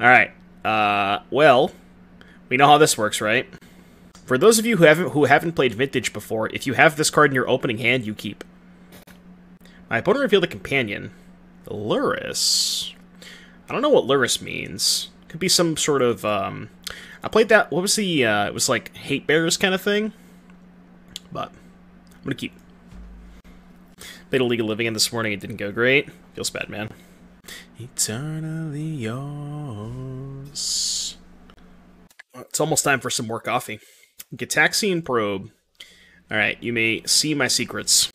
Alright. Well, we know how this works, right? For those of you who haven't played Vintage before, if you have this card in your opening hand, you keep. My opponent revealed a companion. Lurrus. I don't know what Lurrus means. Could be some sort of, I played that, what was the, it was like Hate Bears kind of thing. But, I'm gonna keep. Played a League of Living in this morning, it didn't go great. Feels bad, man. Eternally yours. It's almost time for some more coffee. Gitaxian Probe. Alright, you may see my secrets.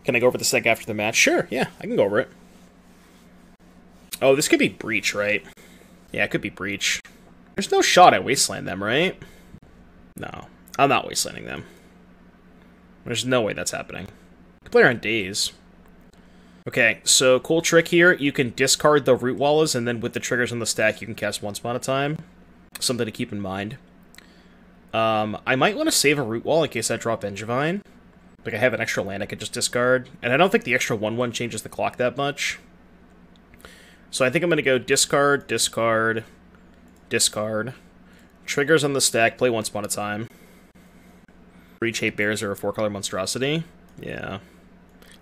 Can I go over this deck after the match? Sure, yeah, I can go over it. Oh, this could be Breach, right? Yeah, it could be Breach. There's no shot at Wasteland them, right? No, I'm not Wastelanding them. There's no way that's happening. I can play her on Daze. Okay, so cool trick here. You can discard the Rootwallas, and then with the triggers on the stack, you can cast one spell at a time. Something to keep in mind. I might want to save a Rootwall in case I drop Vengevine. Like, I have an extra land I could just discard. And I don't think the extra 1/1 changes the clock that much. So I think I'm going to go discard, discard, discard. Triggers on the stack, play one spell at a time. Breach, Hate Bears, or a 4-color monstrosity. Yeah.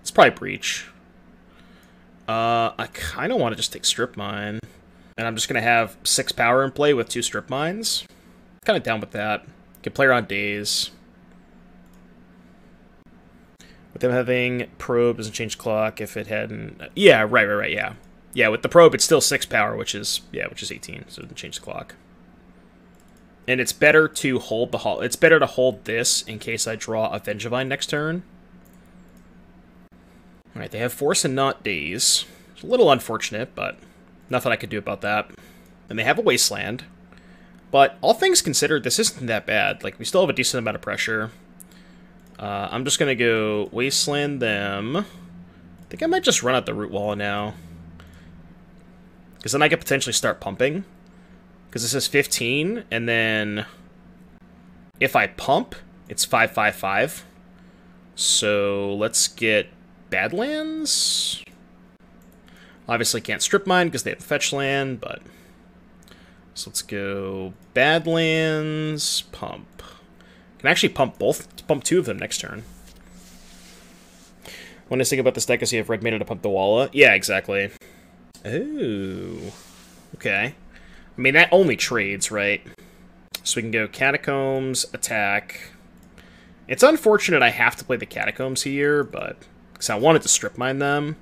It's probably Breach. I kind of want to just take Strip Mine. And I'm just going to have 6 power in play with 2 Strip Mines. Kind of down with that. Can play her on Daze. With them having Probe, doesn't change clock if it hadn't... Yeah, right, yeah. Yeah, with the Probe, it's still 6 power, which is 18, so it doesn't change the clock. And it's better to hold it's better to hold this in case I draw a Vengevine next turn. Alright, they have Force and not Daze. It's a little unfortunate, but nothing I could do about that. And they have a Wasteland. But all things considered, this isn't that bad. Like, we still have a decent amount of pressure. I'm just going to go Wasteland them. I think I might just run out the Rootwalla now. Because then I could potentially start pumping. Because this is 15, and then if I pump, it's 5/5/5. So let's get Badlands. Obviously can't Strip Mine because they have fetch land, but... So let's go Badlands, pump. Can actually pump 2 of them next turn. One nice thing about this deck is you have red mana to pump the Walla. Yeah, exactly. Oh. Okay. I mean, that only trades, right? So we can go Catacombs, attack. It's unfortunate I have to play the Catacombs here, but... Because I wanted to Strip Mine them.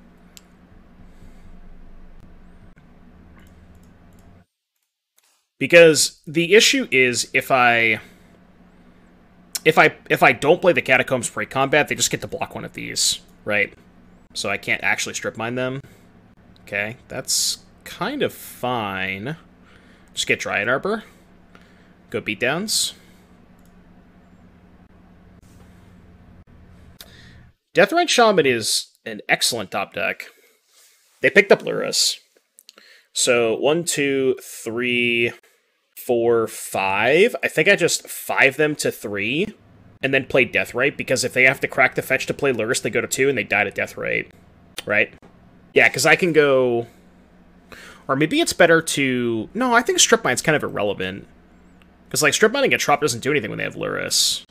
Because the issue is if I don't play the Catacombs pre-combat, they just get to block one of these, right? So I can't actually Strip Mine them. Okay, that's kind of fine. Just get Dryad Arbor. Go Beatdowns. Deathrite Shaman is an excellent top deck. They picked up Lurrus. So 1, 2, 3, 4, 5. I think I just 5 them to 3, and then play Deathrite, because if they have to crack the fetch to play Lurrus, they go to 2, and they die to Deathrite. Right? Yeah, because I can go... Or maybe it's better to... No, I think Strip Mine's kind of irrelevant. Because, like, Strip Mine and get Trop doesn't do anything when they have Lurrus.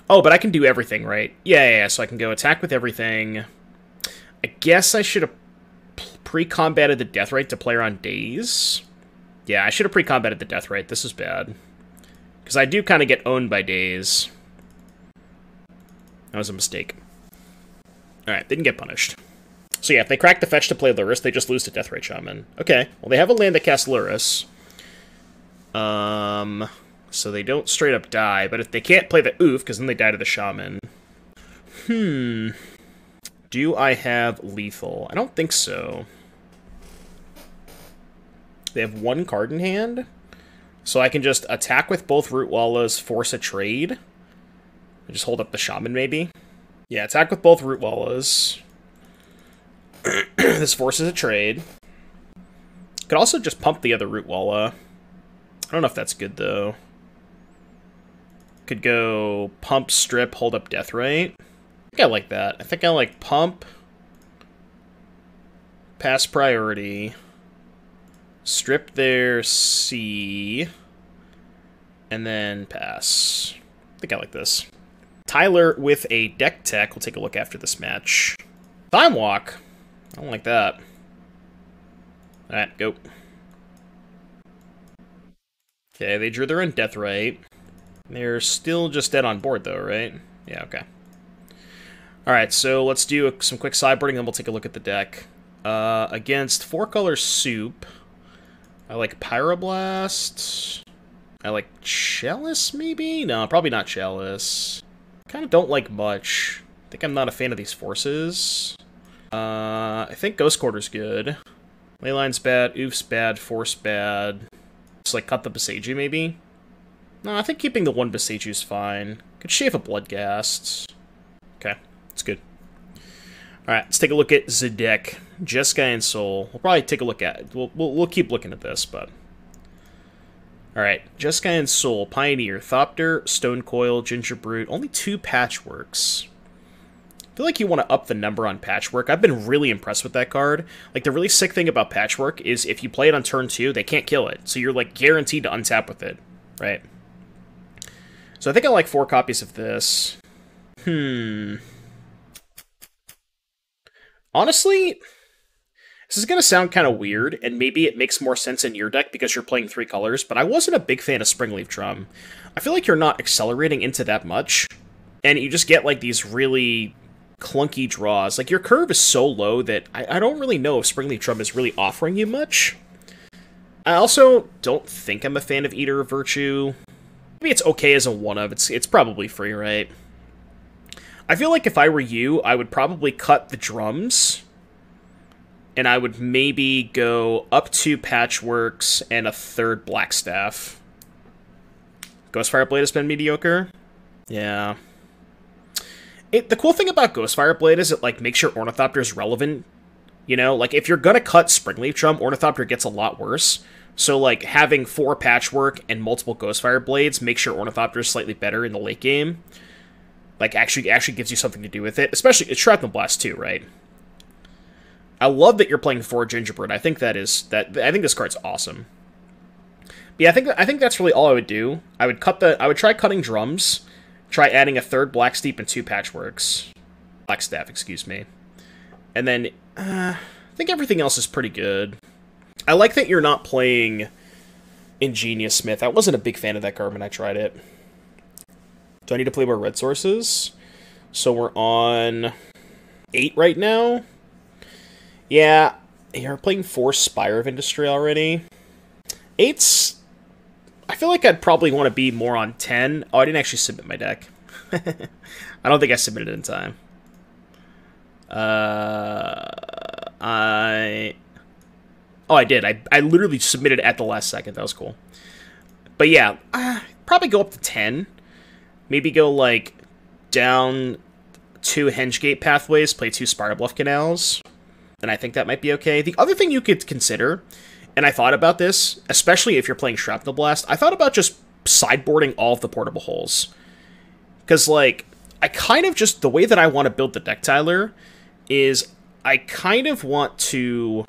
Oh, but I can do everything, right? Yeah, so I can go attack with everything. I guess I should have pre-combated the Deathrite to play her on Daze. Yeah, I should have pre-combated the Deathrite. This is bad. Because I do kind of get owned by Daze. That was a mistake. Alright, they didn't get punished. So yeah, if they crack the fetch to play Lurrus, they just lose to Deathrite Shaman. Okay, well they have a land that casts Lurrus. So they don't straight up die, but if they can't play the Ouphe, because then they die to the Shaman. Do I have lethal? I don't think so. They have 1 card in hand, so I can just attack with both Rootwallas, force a trade. I just hold up the Shaman, maybe. Yeah, attack with both Rootwallas. This forces a trade. Could also just pump the other Rootwalla. I don't know if that's good, though. Could go pump, strip, hold up Deathrite. I think I like that. I think I like pump, pass priority, Strip their C. And then pass. I think I like this. Tyler with a deck tech. We'll take a look after this match. Time Walk. I don't like that. Alright, go. Okay, they drew their own Deathrite. They're still just dead on board, though, right? Yeah, okay. Alright, so let's do some quick sideboarding, and then we'll take a look at the deck. Against 4-color Soup, I like Pyroblast. I like Chalice, maybe? No, probably not Chalice. Kind of don't like much. I think I'm not a fan of these forces. I think Ghost Quarter's good. Leyline's bad, Ouphe's bad, Force bad. Just like cut the Boseiju, maybe? No, I think keeping the one Boseiju's fine. Could shave a Bloodghast. Okay, it's good. Alright, let's take a look at the deck. Jeskai and Soul. We'll probably take a look at it. We'll keep looking at this, but... Alright, Jeskai and Soul. Pioneer. Thopter, Stone Coil, Ginger Brute. Only 2 Patchworks. I feel like you want to up the number on Patchwork. I've been really impressed with that card. Like, the really sick thing about Patchwork is if you play it on turn 2, they can't kill it. So you're, like, guaranteed to untap with it. Right? So I think I like 4 copies of this. Honestly, this is going to sound kind of weird, and maybe it makes more sense in your deck because you're playing 3 colors, but I wasn't a big fan of Springleaf Drum. I feel like you're not accelerating into that much, and you just get, like, these really clunky draws. Like, your curve is so low that I don't really know if Springleaf Drum is really offering you much. I also don't think I'm a fan of Eater of Virtue. Maybe it's okay as a one-of. It's probably free, right? I feel like if I were you, I would probably cut the drums, and I would maybe go up 2 Patchworks and a 3rd Blackstaff. Ghostfire Blade has been mediocre? Yeah. The cool thing about Ghostfire Blade is it, like, makes your Ornithopters relevant. You know, like, if you're gonna cut Springleaf Drum, Ornithopter gets a lot worse. So, like, having 4 Patchwork and multiple Ghostfire Blades makes your Ornithopters slightly better in the late game. Like, actually gives you something to do with it. Especially, it's Shrapnel Blast too, right? I love that you're playing 4 Gingerbread. I think I think this card's awesome. But yeah, I think that's really all I would do. I would try cutting drums, try adding a 3rd Blacksteep and 2 Patchworks. Blackstaff, excuse me. And then, I think everything else is pretty good. I like that you're not playing Ingenious Smith. I wasn't a big fan of that card when I tried it. Do I need to play more red sources? So we're on 8 right now. Yeah, you're playing 4 Spire of Industry already. 8's... I feel like I'd probably want to be more on 10. Oh, I didn't actually submit my deck. I don't think I submitted it in time. Oh, I did. I literally submitted at the last second. That was cool. But yeah, probably go up to 10. Maybe go, like, down 2 Hengegate pathways, play 2 Spiral Bluff Canals. And I think that might be okay. The other thing you could consider, and I thought about this, especially if you're playing Shrapnel Blast, I thought about just sideboarding all of the portable holes. Because, like, I kind of just, the way that I want to build the deck, Tyler, is I kind of want to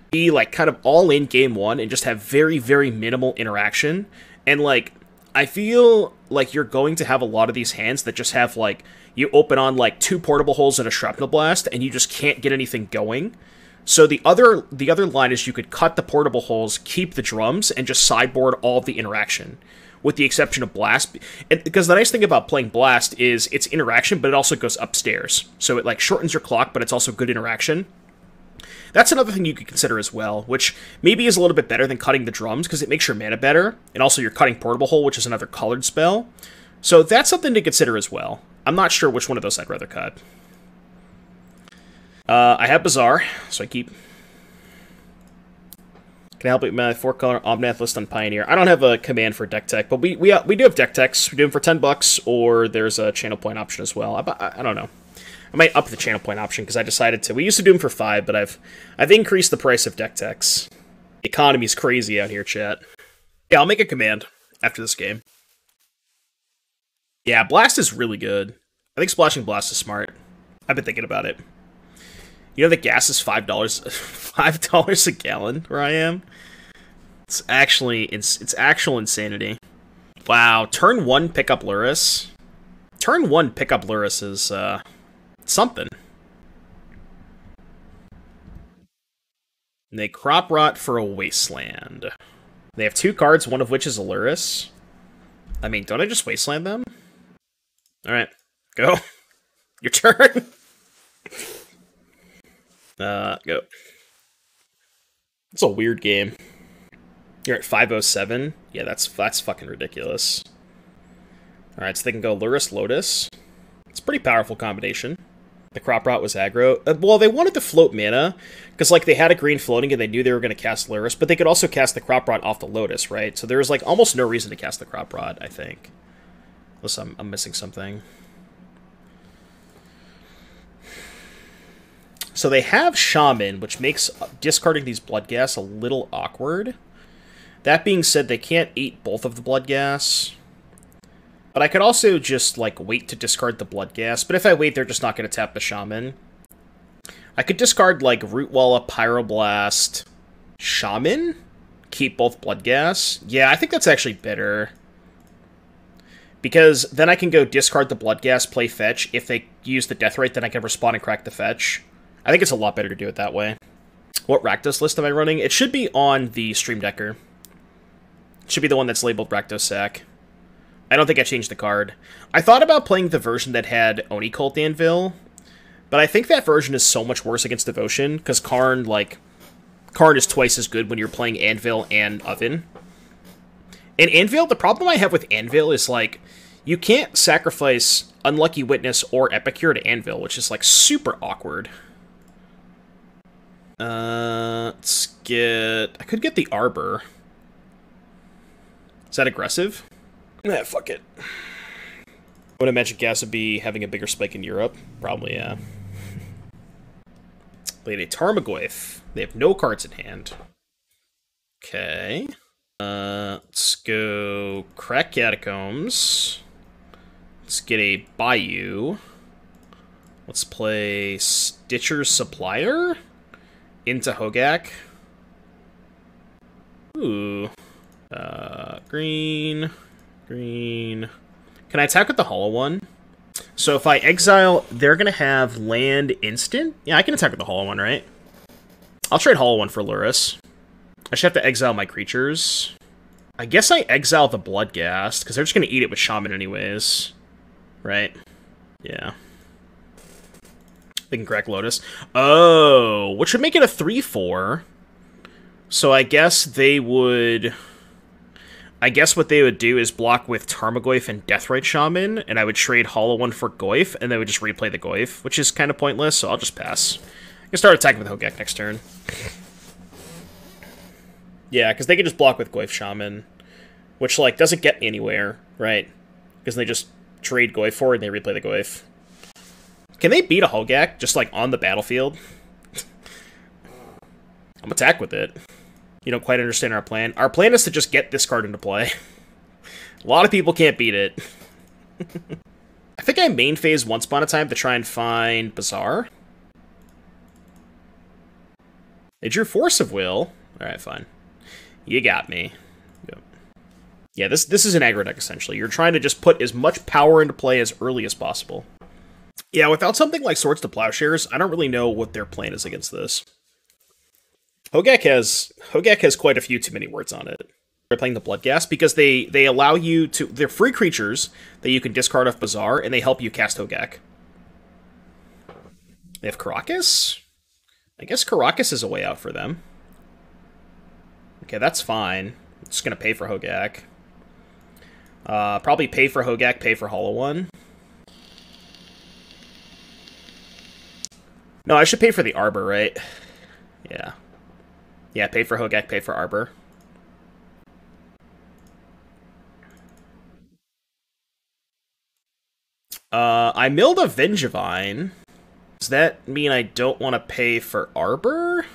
be, like, kind of all in game 1 and just have very, very minimal interaction. And, like, I feel like you're going to have a lot of these hands that just have, like, you open on, like, 2 portable holes and a Shrapnel Blast, and you just can't get anything going. So the other line is you could cut the portable holes, keep the drums, and just sideboard all of the interaction, with the exception of Blast. Because the nice thing about playing Blast is it's interaction, but it also goes upstairs. So it, like, shortens your clock, but it's also good interaction. That's another thing you could consider as well, which maybe is a little bit better than cutting the drums, because it makes your mana better, and also you're cutting Portable Hole, which is another colored spell. So that's something to consider as well. I'm not sure which one of those I'd rather cut. I have Bazaar, so I keep... Can I help you with my 4-color Omnath list on Pioneer? I don't have a command for deck tech, but we do have deck techs. We do them for $10, or there's a channel point option as well. I don't know. I might up the channel point option because I decided to. We used to do them for 5, but I've increased the price of deck techs. The economy's crazy out here, chat. Yeah, I'll make a command after this game. Yeah, Blast is really good. I think Splashing Blast is smart. I've been thinking about it. You know that gas is $5 $5 a gallon where I am? It's actual insanity. Wow, turn 1 pick up Lurrus. Turn 1 pick up Lurrus is something. And they crop rot for a Wasteland. They have 2 cards, one of which is a Lurrus. I mean, don't I just Wasteland them? Alright, go. Your turn. Go. It's a weird game. You're at 507? Yeah, that's fucking ridiculous. Alright, so they can go Lurrus Lotus. It's a pretty powerful combination. The crop rot was aggro. Well, they wanted to float mana, because like they had a green floating and they knew they were going to cast Lurrus, but they could also cast the crop rot off the Lotus, right? So there was like almost no reason to cast the crop rot, I think. Unless I'm missing something. So they have Shaman, which makes discarding these Bloodghast a little awkward. That being said, they can't eat both of the Bloodghast. But I could also just, like, wait to discard the Bloodghast. But if I wait, they're just not going to tap the Shaman. I could discard, like, Rootwalla, Pyroblast, Shaman? Keep both Bloodghast? Yeah, I think that's actually better. Because then I can go discard the Bloodghast, play fetch. If they use the Deathrite, then I can respond and crack the fetch. I think it's a lot better to do it that way. What Rakdos list am I running? It should be on the Stream Decker. It should be the one that's labeled Rakdos Sack. I don't think I changed the card. I thought about playing the version that had Oni Cult Anvil, but I think that version is so much worse against Devotion, because Karn is twice as good when you're playing Anvil and Oven. And Anvil, the problem I have with Anvil is, like, you can't sacrifice Unlucky Witness or Epicure to Anvil, which is, like, super awkward. Let's get... I could get the Arbor. Is that aggressive? Yeah, fuck it. Would Magic Gas would be having a bigger spike in Europe? Probably, yeah. Played a Tarmogoyf. They have no cards in hand. Okay. Let's go Crack Catacombs. Let's get a Bayou. Let's play Stitcher's Supplier into Hogaak. Ooh. Green. Green. Can I attack with the Hollow One? So if I exile, they're going to have land instant? Yeah, I can attack with the Hollow One, right? I'll trade Hollow One for Lurrus. I should have to exile my creatures. I guess I exile the Bloodghast, because they're just going to eat it with Shaman anyways. Right? Yeah. They can crack Lotus. Oh, which would make it a 3/4. So I guess they would... I guess what they would do is block with Tarmogoyf and Deathrite Shaman, and I would trade Hollow One for Goyf, and they would just replay the Goyf, which is kind of pointless, so I'll just pass. I can start attacking with Hogaak next turn. Yeah, because they can just block with Goyf Shaman, which, like, doesn't get me anywhere, right? Because they just trade Goyf for it, and they replay the Goyf. Can they beat a Hogaak just, like, on the battlefield? I'm attack with it. You don't quite understand our plan. Our plan is to just get this card into play. A lot of people can't beat it. I think I main phase once upon a time to try and find Bazaar. They drew Force of Will. Alright, fine. You got me. Yep. Yeah, this is an aggro deck, essentially. You're trying to just put as much power into play as early as possible. Yeah, without something like Swords to Plowshares, I don't really know what their plan is against this. Hogaak has quite a few too many words on it. They're playing the Bloodghast because they allow you to... They're free creatures that you can discard off Bazaar, and they help you cast Hogaak. They have Karakas? I guess Karakas is a way out for them. Okay, that's fine. I'm just going to pay for Hogaak. Probably pay for Hogaak, pay for Hollow One. No, I should pay for the Arbor, right? Yeah. Yeah, pay for Hogaak, pay for Arbor. I milled a Vengevine. Does that mean I don't want to pay for Arbor?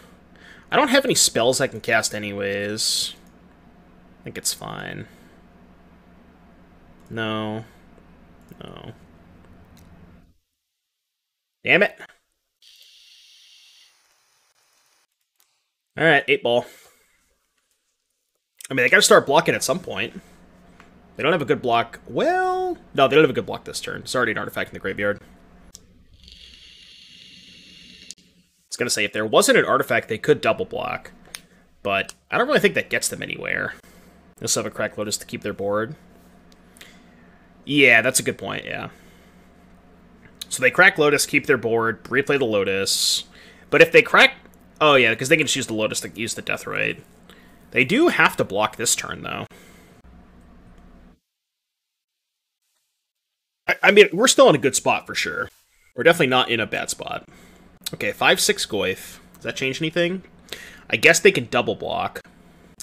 I don't have any spells I can cast anyways. I think it's fine. No. No. Damn it. Alright, 8 ball. I mean, they gotta start blocking at some point. They don't have a good block. Well, no, they don't have a good block this turn. It's already an artifact in the graveyard. I was gonna say, if there wasn't an artifact, they could double block. But I don't really think that gets them anywhere. They also have a Black Lotus to keep their board. Yeah, that's a good point, yeah. So they crack Lotus, keep their board, replay the Lotus. But if they crack... Oh, yeah, because they can just use the Lotus to use the Deathrite. They do have to block this turn, though. I mean, we're still in a good spot, for sure. We're definitely not in a bad spot. Okay, 5/6 Goyf. Does that change anything? I guess they can double block.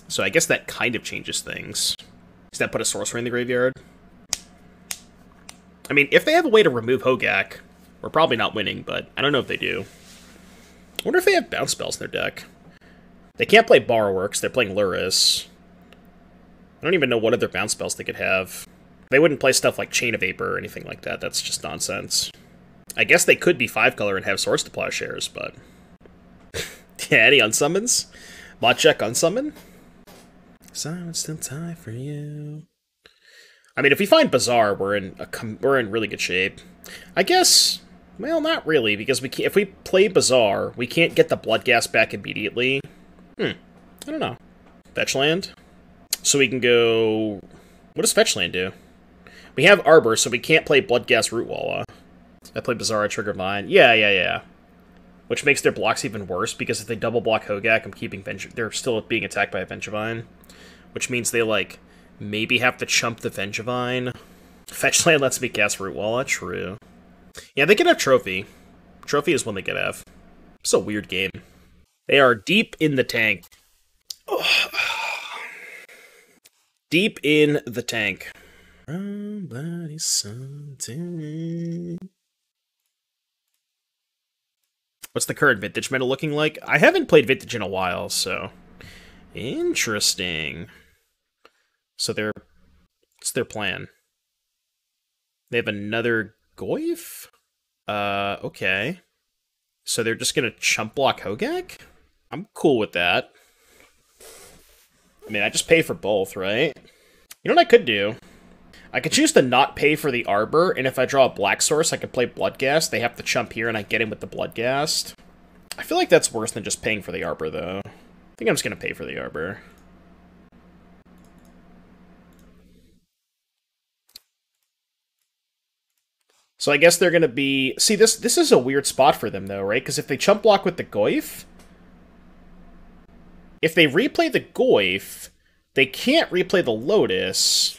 So I guess that kind of changes things. Does that put a sorcerer in the graveyard? I mean, if they have a way to remove Hogaak, we're probably not winning, but I don't know if they do. I wonder if they have bounce spells in their deck. They can't play Borrower because they're playing Luris. I don't even know what other bounce spells they could have. They wouldn't play stuff like Chain of Vapor or anything like that. That's just nonsense. I guess they could be 5-color and have Swords to Plowshares, but... yeah, any unsummons? Botcheck unsummon? Silence still tie for you. I mean, if we find Bazaar, we're in really good shape. I guess... Well, not really, because if we play Bazaar, we can't get the Bloodghast back immediately. I don't know. Fetch land? So we can go... What does Fetch land do? We have Arbor, so we can't play Bloodghast Rootwalla. I play Bazaar, I trigger Vine. Yeah. Which makes their blocks even worse, because if they double block Hogaak, I'm keeping they're still being attacked by a Vengevine. Which means they, like, maybe have to chump the Vengevine. Fetch land lets me cast Rootwalla, true. Yeah, they can have Trophy. Trophy is one they could have. It's a weird game. They are deep in the tank. Deep in the tank. Somebody someday. What's the current Vintage meta looking like? I haven't played Vintage in a while, so... Interesting. So what's their plan? They have another Goyf? Okay. So they're just gonna chump block Hogaak? I'm cool with that. I mean, I just pay for both, right? You know what I could do? I could choose to not pay for the Arbor, and if I draw a black source, I could play Bloodghast. They have to chump here, and I get in with the Bloodghast. I feel like that's worse than just paying for the Arbor, though. I think I'm just going to pay for the Arbor. So I guess they're going to be... See, this is a weird spot for them, though, right? Because if they chump block with the Goyf... If they replay the Goyf, they can't replay the Lotus...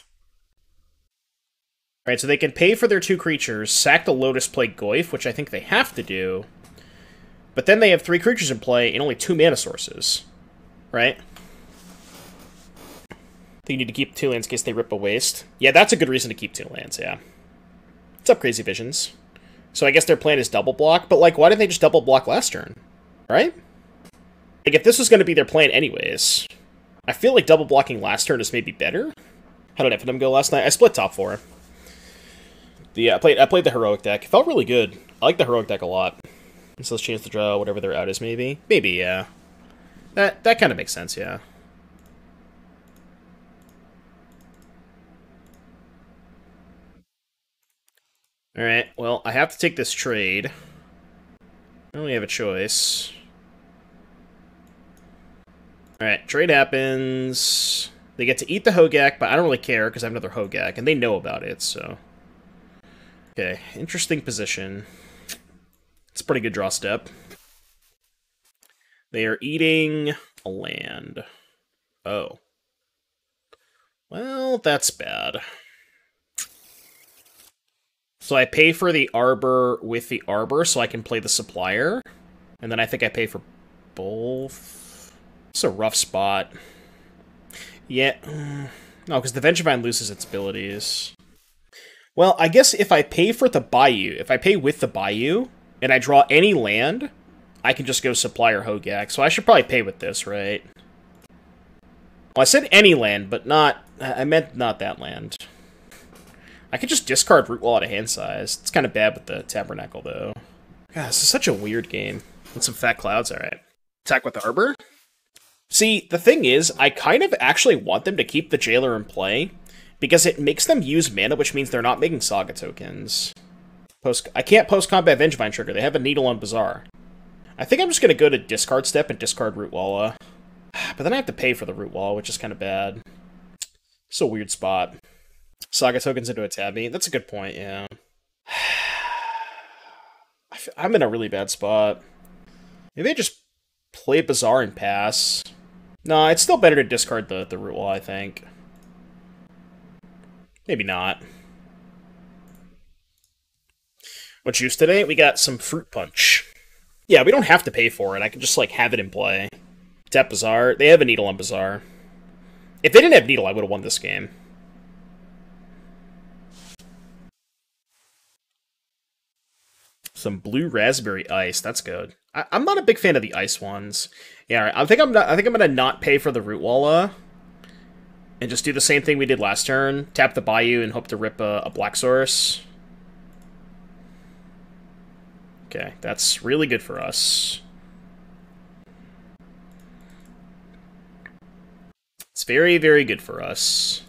Right, so they can pay for their 2 creatures, sack the Lotus, play Goyf, which I think they have to do. But then they have 3 creatures in play and only 2 mana sources. Right? I think you need to keep 2 lands in case they rip a waste. Yeah, that's a good reason to keep 2 lands, yeah. What's up, Crazy Visions? So I guess their plan is double block, but, like, why didn't they just double block last turn? Right? Like, if this was going to be their plan anyways, I feel like double blocking last turn is maybe better. How did Infidum go last night? I split top 4. Yeah, I played the Heroic deck. It felt really good. I like the Heroic deck a lot. So let's chance to draw whatever their out is, maybe. Maybe, yeah. That kind of makes sense, yeah. Alright, well, I have to take this trade. I only have a choice. Alright, trade happens. They get to eat the Hogaak, but I don't really care because I have another Hogaak, and they know about it, so... Okay, interesting position. It's a pretty good draw step. They are eating a land. Oh. Well, that's bad. So I pay for the Arbor with the Arbor so I can play the Supplier. And then I think I pay for both. It's a rough spot. Yeah. No, because the Vengevine loses its abilities. Well, I guess if I pay for the Bayou, if I pay with the Bayou, and I draw any land, I can just go Supplier Hogaak. So I should probably pay with this, right? Well, I said any land, but not... I meant not that land. I could just discard Rootwalla to hand size. It's kind of bad with the Tabernacle, though. God, this is such a weird game. With some fat clouds, alright. Attack with the Arbor? See, the thing is, I kind of actually want them to keep the Jailer in play, because it makes them use mana, which means they're not making Saga tokens. I can't post-combat Vengevine trigger, they have a Needle on Bazaar. I think I'm just going to go to discard step and discard Rootwalla. But then I have to pay for the Rootwalla, which is kind of bad. It's a weird spot. Saga tokens into a tabby. That's a good point, yeah. I'm in a really bad spot. Maybe I just play Bazaar and pass. No, it's still better to discard the Rootwalla, I think. Maybe not. What juice today? We got some Fruit Punch. Yeah, we don't have to pay for it. I can just, like, have it in play. Tap Bazaar. They have a Needle on Bazaar. If they didn't have Needle, I would have won this game. Some blue raspberry ice. That's good. I'm not a big fan of the ice ones. Yeah, right. I think I'm gonna not pay for the Rootwalla and just do the same thing we did last turn. Tap the Bayou and hope to rip a Black Source. Okay, that's really good for us. It's very, very good for us.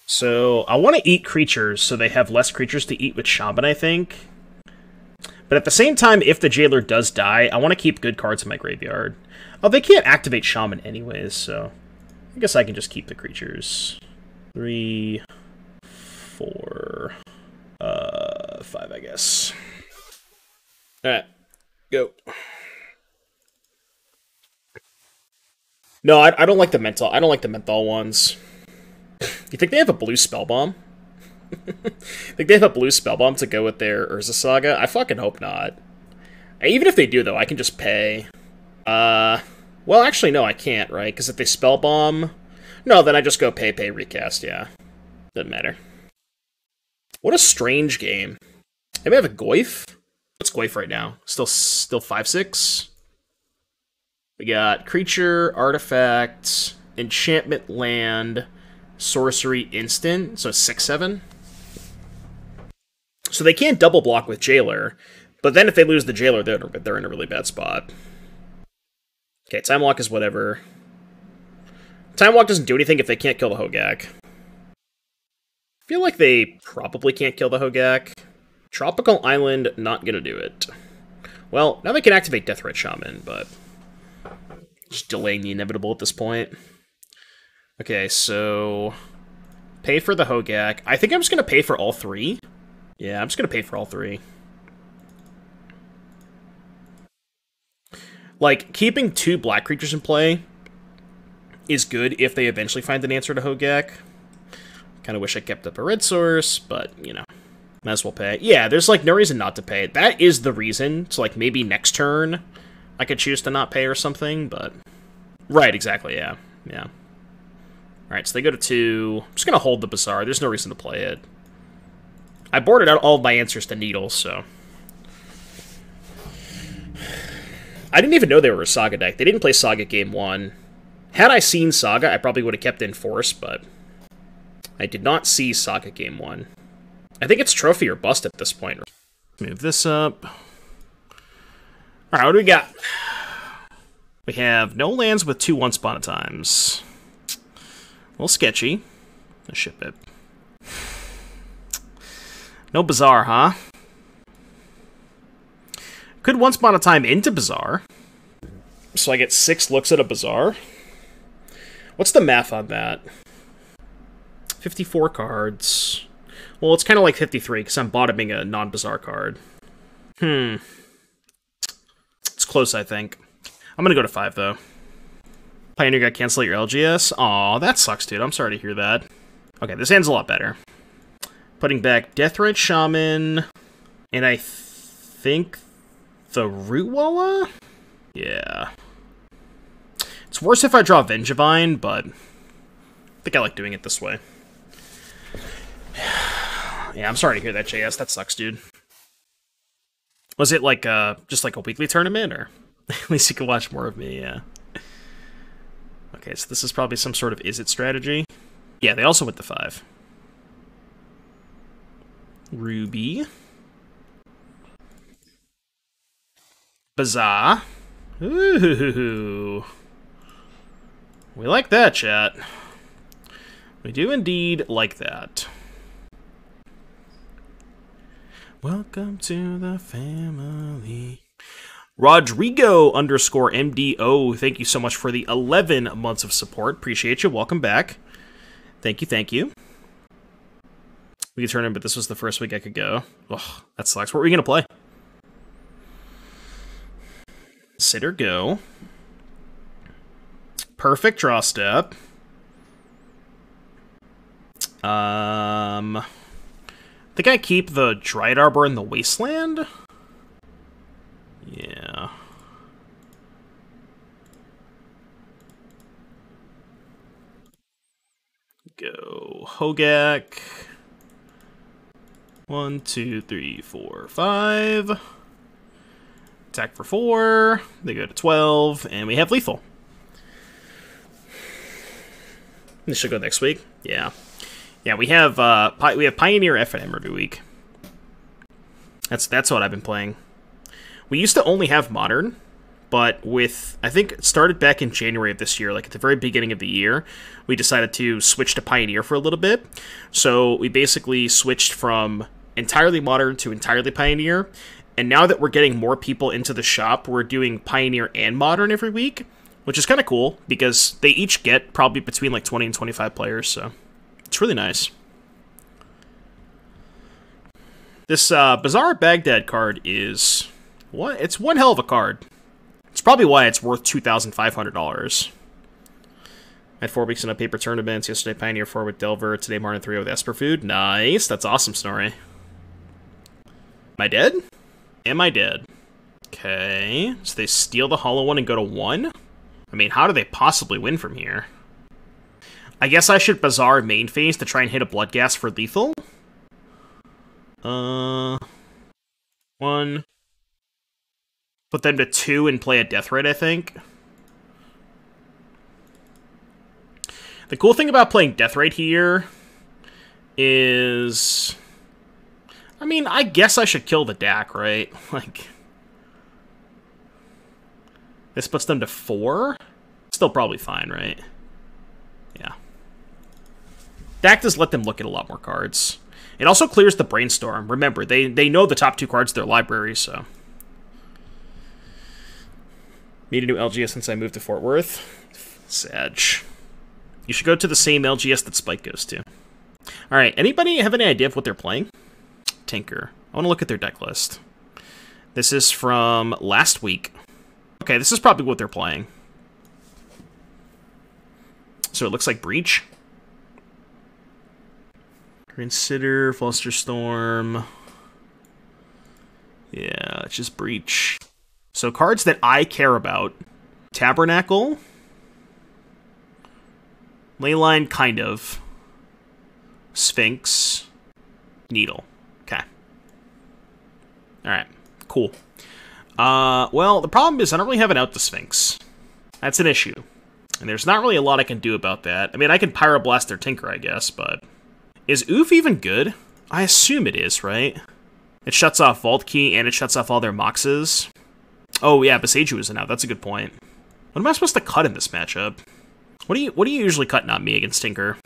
So, I want to eat creatures so they have less creatures to eat with Shaman, I think. But at the same time, if the Jailer does die, I want to keep good cards in my graveyard. Oh, they can't activate Shaman anyways, so I guess I can just keep the creatures. 3, 4, 5, I guess. Alright, go. No, I don't like the menthol. I don't like the menthol ones. You think they have a blue Spellbomb? Think they have a blue Spellbomb to go with their Urza Saga? I fucking hope not. Even if they do, though, I can just pay. Well, actually, no, I can't, right? Because if they Spellbomb... No, then I just go pay, recast, yeah. Doesn't matter. What a strange game. Maybe I have a Goyf? What's Goyf right now? Still 5/6? We got creature, artifact, enchantment, land, sorcery, instant, so 6/7. So they can't double block with Jailer, but then if they lose the Jailer, they're in a really bad spot. Okay, Time Walk is whatever. Time Walk doesn't do anything if they can't kill the Hogaak. I feel like they probably can't kill the Hogaak. Tropical Island, not gonna do it. Well, now they can activate Deathrite Shaman, but just delaying the inevitable at this point. Okay, so pay for the Hogaak. I think I'm just gonna pay for all 3. Yeah, I'm just gonna pay for all 3. Like, keeping 2 black creatures in play is good if they eventually find an answer to Hogaak. Kind of wish I kept up a red source, but, you know, might as well pay. Yeah, there's, like, no reason not to pay. That is the reason. So, like, maybe next turn I could choose to not pay or something, but... Right, exactly, yeah. Yeah. Alright, so they go to 2. I'm just gonna hold the Bazaar. There's no reason to play it. I boarded out all of my answers to Needle, so... I didn't even know they were a Saga deck. They didn't play Saga game 1. Had I seen Saga, I probably would have kept in Force, but... I did not see Saga game 1. I think it's Trophy or Bust at this point. Move this up. Alright, what do we got? We have no lands with 2 Once Upon a Times. A little sketchy. Let's ship it. No Bazaar, huh? Could Once Upon a Time into Bazaar. So I get 6 looks at a Bazaar. What's the math on that? 54 cards. Well, it's kind of like 53, because I'm bottoming a non-Bazaar card. It's close, I think. I'm gonna go to 5, though. Pioneer got cancel your LGS? Aw, that sucks, dude. I'm sorry to hear that. Okay, this hand's a lot better. Putting back Deathrite Shaman, and I think the Rootwalla? Yeah. It's worse if I draw Vengevine, but I think I like doing it this way. Yeah, I'm sorry to hear that, JS. That sucks, dude. Was it like just like a weekly tournament, or at least you can watch more of me? Yeah. Okay, so this is probably some sort of is it strategy. Yeah, they also went to 5. Ruby. Bazaar. Ooh. We like that, chat. We do indeed like that. Welcome to the family. Rodrigo_MDO, thank you so much for the 11 months of support. Appreciate you. Welcome back. Thank you, thank you. We could turn in, but this was the first week I could go. Ugh, that sucks. What were we going to play? Sit or go. Perfect draw step. I think I keep the Dryad Arbor in the Wasteland. Yeah. Go Hogaak. 1, 2, 3, 4, 5. Attack for 4. They go to 12, and we have lethal. This should go next week. Yeah. Yeah, we have Pioneer FNM every week. That's what I've been playing. We used to only have Modern, but I think it started back in January of this year, like at the very beginning of the year, we decided to switch to Pioneer for a little bit. So we basically switched from entirely Modern to entirely Pioneer, and now that we're getting more people into the shop, we're doing Pioneer and Modern every week, which is kind of cool, because they each get probably between like 20 and 25 players, so it's really nice. This Bazaar of Baghdad card is... what? It's one hell of a card. It's probably why it's worth $2,500. I had 4 weeks in a paper tournaments. Yesterday, Pioneer 4 with Delver. Today, Martin 3 with Esperfood. Nice. That's awesome, Snorri. Am I dead? Am I dead? Okay. So they steal the hollow one and go to 1? I mean, how do they possibly win from here? I guess I should Bazaar main phase to try and hit a Bloodghast for lethal. 1. Put them to 2 and play a Deathrite, I think. The cool thing about playing Deathrite here is... I mean, I guess I should kill the DAC, right? Like... this puts them to 4? Still probably fine, right? Yeah. DAC does let them look at a lot more cards. It also clears the Brainstorm. Remember, they know the top 2 cards of their library, so... Made a new LGS since I moved to Fort Worth. Sag. You should go to the same LGS that Spike goes to. Alright, anybody have any idea of what they're playing? Tinker. I want to look at their deck list. This is from last week. Okay, this is probably what they're playing. So it looks like Breach. Consider, Flusterstorm. Yeah, it's just Breach. So cards that I care about. Tabernacle. Leyline, kind of. Sphinx. Needle. Okay. Alright, cool. Well, the problem is I don't really have an out to Sphinx. That's an issue. And there's not really a lot I can do about that. I mean, I can Pyroblast their Tinker, I guess, but... is Ouphe even good? I assume it is, right? It shuts off Vault Key, and it shuts off all their Moxes. Oh, yeah, Boseiju isn't out. That's a good point. What am I supposed to cut in this matchup? What do you usually cut, not me, against Tinker?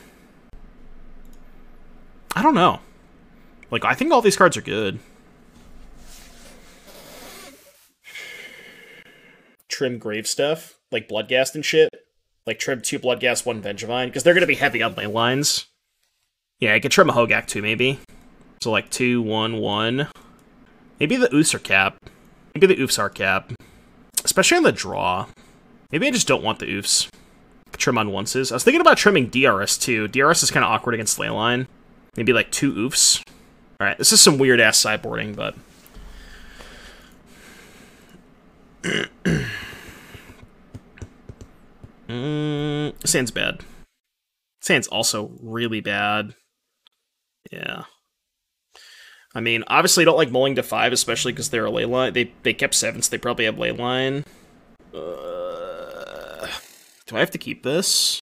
I don't know. Like, I think all these cards are good. Trim grave stuff, like Bloodghast and shit. Like, trim 2 Bloodghast, 1 Vengevine, because they're going to be heavy on Leylines. Yeah, I could trim a Hogaak too, maybe. So, like, 2, 1, 1. Maybe the Ouphes are cap. Maybe the Ouphes are cap. Especially on the draw. Maybe I just don't want the Ouphes. Trim on onces. I was thinking about trimming DRS too. DRS is kind of awkward against Leyline. Maybe like 2 Ouphes. Alright, this is some weird-ass sideboarding, but... Sand's bad. Sand's also really bad. Yeah. I mean, obviously I don't like mulling to 5, especially because they're a Leyline. They kept 7, so they probably have Leyline. Do I have to keep this?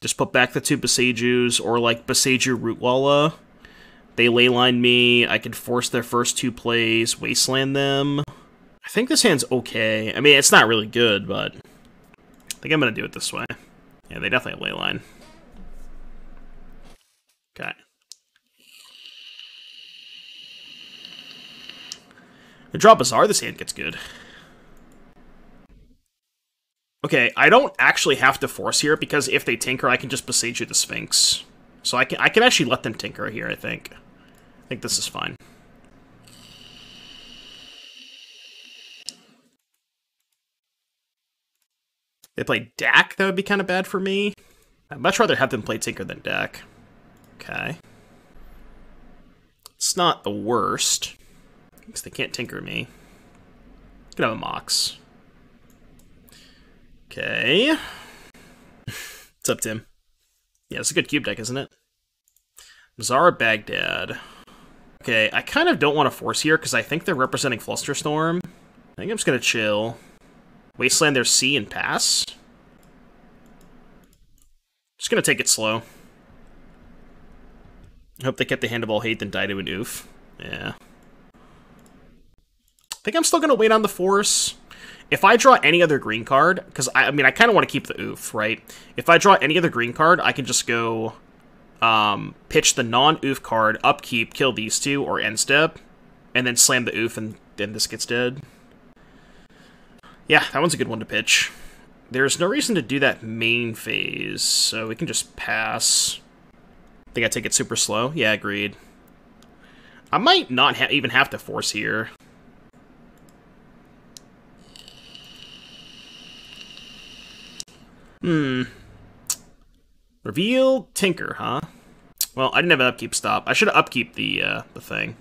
Just put back the 2 Boseijus, or like Boseiju Rootwalla. They Leyline me, I can force their first 2 plays, Wasteland them. I think this hand's okay. I mean, it's not really good, but I think I'm going to do it this way. Yeah, they definitely have Leyline. Okay. They draw Bazaar, this hand gets good. Okay, I don't actually have to force here, because if they tinker, I can just Boseiju the Sphinx. So I can actually let them tinker here, I think. I think this is fine. They play Dak, that would be kind of bad for me. I'd much rather have them play Tinker than Dak. Okay. It's not the worst, because they can't Tinker me. Could have a Mox. Okay. What's up, Tim? Yeah, it's a good cube deck, isn't it? Bazaar of Baghdad. Okay, I kind of don't want to force here, because I think they're representing Flusterstorm. I think I'm just going to chill. Wasteland their C and pass. Just going to take it slow. I hope they kept the Hand of All Hate, then died to an Ouphe. Yeah. I think I'm still going to wait on the Force. If I draw any other green card, because I mean, I kind of want to keep the Ouphe, right? If I draw any other green card, I can just go pitch the non-Ouphe card, upkeep, kill these two, or end step, and then slam the Ouphe, and then this gets dead. Yeah, that one's a good one to pitch. There's no reason to do that main phase, so we can just pass. I think I take it super slow. Yeah, agreed. I might not even have to force here. Reveal Tinker, huh? Well, I didn't have an upkeep stop. I should have upkeep the thing.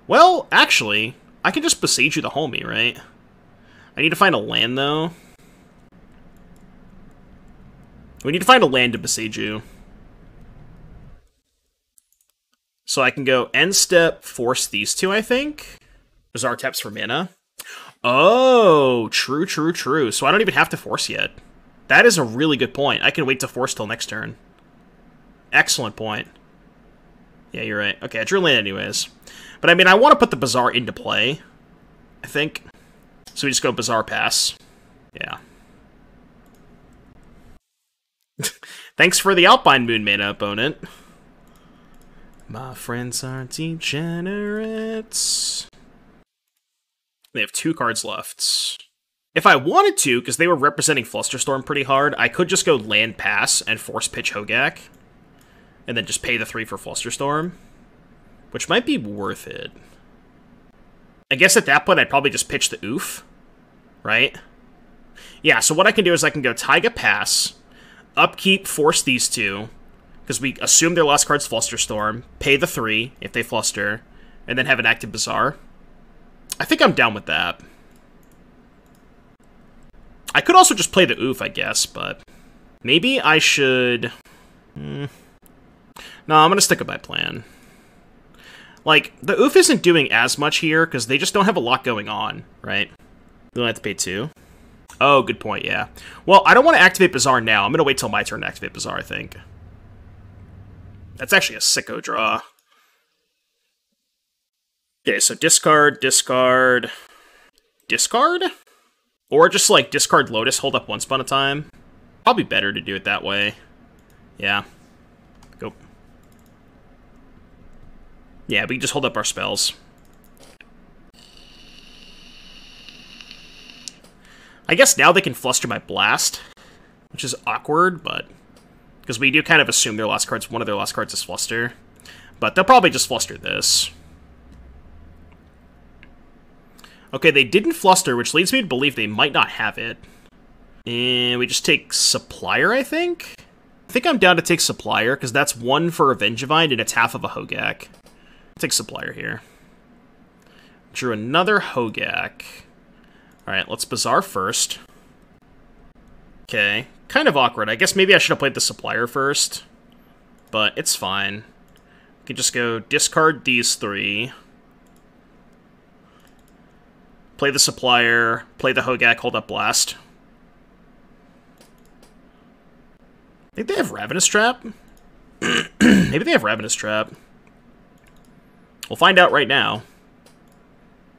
Well, actually, I can just Boseiju the homie, right? I need to find a land, though. We need to find a land to Boseiju. So I can go end step, force these two, I think. Bazaar taps for mana. Oh, true, true, true. So I don't even have to force yet. That is a really good point. I can wait to force till next turn. Excellent point. Yeah, you're right. Okay, I drew land anyways. But I mean, I want to put the Bazaar into play, I think. So we just go Bazaar pass. Yeah. Thanks for the Alpine Moon mana, opponent. My friends are degenerates. They have 2 cards left. If I wanted to, because they were representing Flusterstorm pretty hard, I could just go land pass and force pitch Hogaak. And then just pay the 3 for Flusterstorm. Which might be worth it. I guess at that point, I'd probably just pitch the Ouphe. Right? Yeah, so what I can do is I can go Taiga pass, upkeep, force these two, because we assume their last card's Flusterstorm, pay the 3 if they fluster, and then have an active Bazaar. I think I'm down with that. I could also just play the Ouphe, I guess, but maybe I should... No, I'm going to stick with my plan. Like, the Ouphe isn't doing as much here, because they just don't have a lot going on, right? We don't have to pay 2. Oh, good point, yeah. Well, I don't want to activate Bazaar now. I'm going to wait till my turn to activate Bazaar, I think. That's actually a sicko draw. Okay, so discard, discard, discard? Or just, like, discard Lotus, hold up once upon a time. Probably better to do it that way. Yeah. Go. Yeah, we can just hold up our spells. I guess now they can fluster my Blast, which is awkward, but... because we do kind of assume their last cards, one of their last cards is Fluster. But they'll probably just fluster this. Okay, they didn't fluster, which leads me to believe they might not have it. And we just take Supplier, I think? I think I'm down to take Supplier, because that's 1 for a Vengevine, and it's half of a Hogaak. I'll take Supplier here. Drew another Hogaak. Alright, let's Bazaar first. Okay, kind of awkward. I guess maybe I should have played the Supplier first. But it's fine. We can just go discard these 3. Play the Supplier, play the Hogaak, hold up Blast. I think they have Ravenous Trap? Maybe they have Ravenous Trap. We'll find out right now.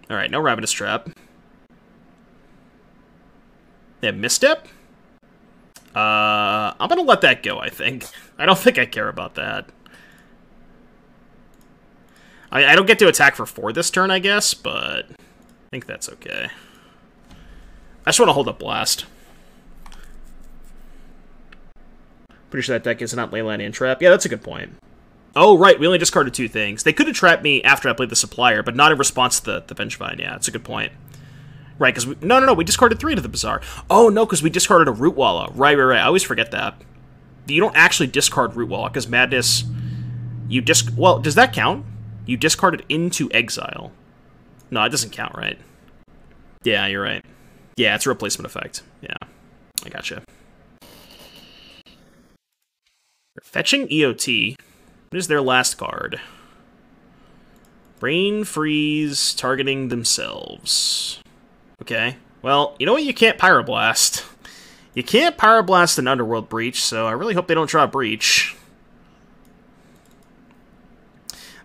Alright, no Ravenous Trap. They have Misstep? I'm gonna let that go, I think. I don't think I care about that. I don't get to attack for 4 this turn, I guess, but I think that's okay. I just want to hold up Blast. Pretty sure that deck is not Leyline and Trap. Yeah, that's a good point. Oh, right, we only discarded 2 things. They could have trapped me after I played the Supplier, but not in response to the Vengevine. Yeah, that's a good point. Right, because no, we discarded 3 to the Bazaar. Oh, no, because we discarded a Rootwalla. Right. I always forget that. You don't actually discard Rootwalla, because Madness... Well, does that count? You discard it into exile. No, it doesn't count, right? Yeah, you're right. Yeah, it's a replacement effect. Yeah, I gotcha. Fetching EOT. What is their last card? Brain Freeze, targeting themselves. Okay, well, you know what you can't Pyroblast? You can't Pyroblast an Underworld Breach, so I really hope they don't draw Breach.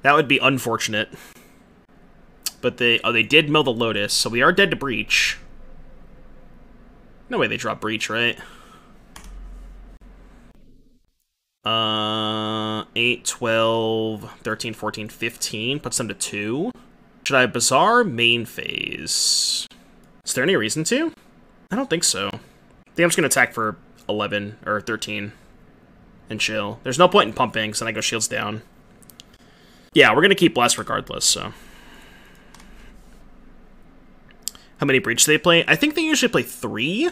That would be unfortunate. But they did mill the Lotus, so we are dead to Breach. No way they drop Breach, right? 8, 12, 13, 14, 15. Puts them to 2. Should I Bazaar main phase? Is there any reason to? I don't think so. I think I'm just going to attack for 11 or 13 and chill. There's no point in pumping, so then I go shields down. Yeah, we're going to keep Blast regardless, so. How many Breach do they play? I think they usually play 3.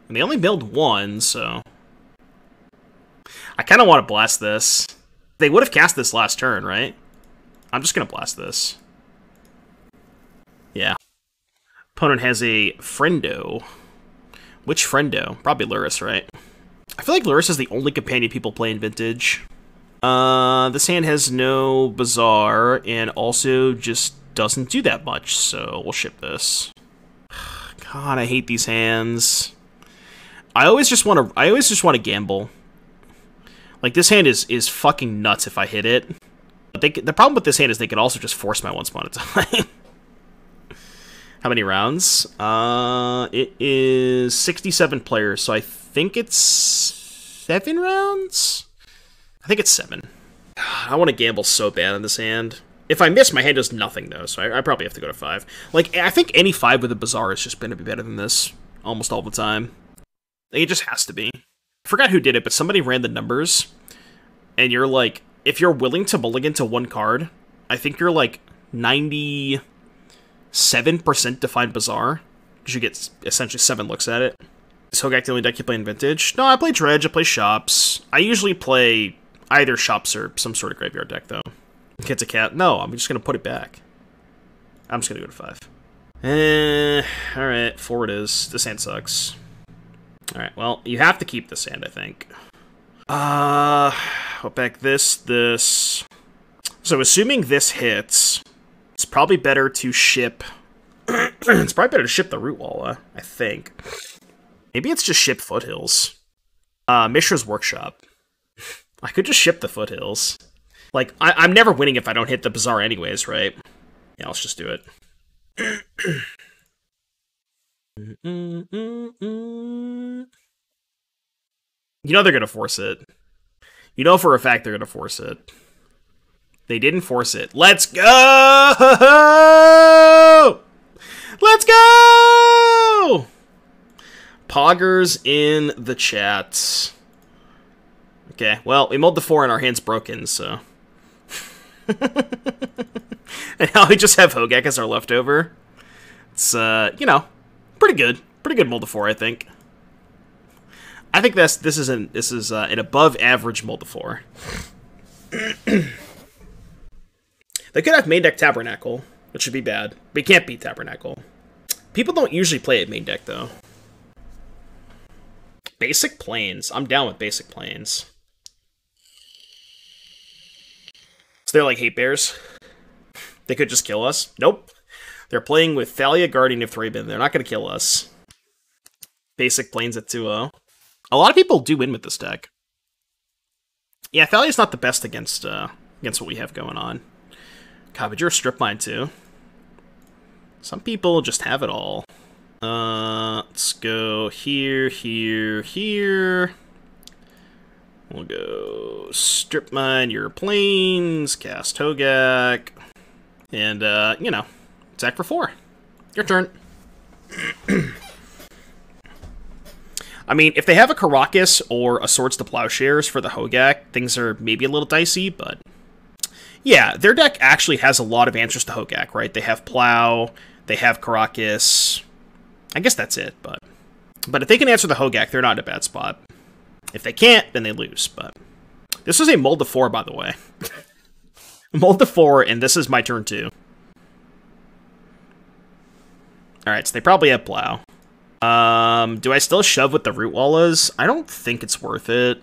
And they only build 1, so. I kind of want to Blast this. They would have cast this last turn, right? I'm just going to Blast this. Yeah. Opponent has a Friendo. Which Friendo? Probably Lurrus, right? I feel like Lurrus is the only companion people play in Vintage. This hand has no Bazaar, and also just doesn't do that much, so we'll ship this. God, I hate these hands. I always just want to gamble. Like, this hand is fucking nuts if I hit it. But the problem with this hand is they could also just force my once upon a time. How many rounds? It is 67 players, so I think it's 7 rounds? I think it's 7. I want to gamble so bad on this hand. If I miss, my hand does nothing, though, so I probably have to go to 5. Like, I think any 5 with a Bazaar is just going to be better than this almost all the time. Like, it just has to be. I forgot who did it, but somebody ran the numbers, and you're like, if you're willing to mulligan to 1 card, I think you're like 97% to find Bazaar, because you get essentially 7 looks at it. Is Hogaak the only deck you play in Vintage? No, I play Dredge, I play Shops. I usually play either Shops or some sort of graveyard deck, though. Kid's a cat. No, I'm just going to put it back. I'm just going to go to 5. Alright, 4 it is. This hand sucks. Alright, well, you have to keep this hand, I think. I'll back this. So, assuming this hits, it's probably better to ship... it's probably better to ship the Rootwalla, I think. Maybe it's just ship Foothills. Mishra's Workshop. I could just ship the Foothills. Like, I'm never winning if I don't hit the Bazaar anyways, right? Yeah, let's just do it. You know they're gonna force it. You know for a fact they're gonna force it. They didn't force it. Let's go! Let's go! Poggers in the chat. Okay, well, we mulled the 4 and our hand's broken, so... And now we just have Hogaak as our leftover. It's, you know, pretty good. Pretty good mull to 4, I think. I think this is an above average mull to 4. They could have main deck Tabernacle, which would be bad. But you can't beat Tabernacle. People don't usually play it main deck, though. Basic Plains. I'm down with Basic Plains. So they're like hate bears. They could just kill us. Nope. They're playing with Thalia, Guardian of Thraben. They're not going to kill us. Basic Plains at 2-0. A lot of people do win with this deck. Yeah, Thalia's not the best against what we have going on. God, but you're a strip mine too. Some people just have it all. Let's go here, here, here. We'll go strip mine your plains, cast Hogaak, and, you know, attack for 4. Your turn. I mean, if they have a Karakas or a Swords to Plowshares for the Hogaak, things are maybe a little dicey, but... yeah, their deck actually has a lot of answers to Hogaak, right? They have Plow, they have Karakas. I guess that's it, but if they can answer the Hogaak, they're not in a bad spot. If they can't, then they lose, but... this is a mold to 4, by the way. Mold to 4, and this is my turn 2. Alright, so they probably have Plow. Do I still shove with the Rootwallas? I don't think it's worth it.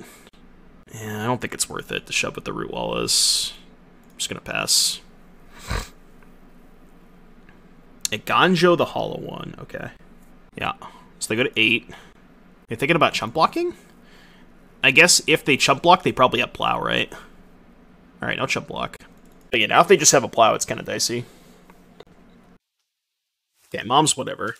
Yeah, I don't think it's worth it to shove with the Rootwallas. I'm just gonna pass. A Ganjo the Hollow one, okay. Yeah, so they go to 8. You're thinking about chump blocking? I guess if they chump block, they probably have Plow, right? Alright, no chump block. But yeah, now if they just have a Plow, it's kind of dicey. Okay, mom's whatever.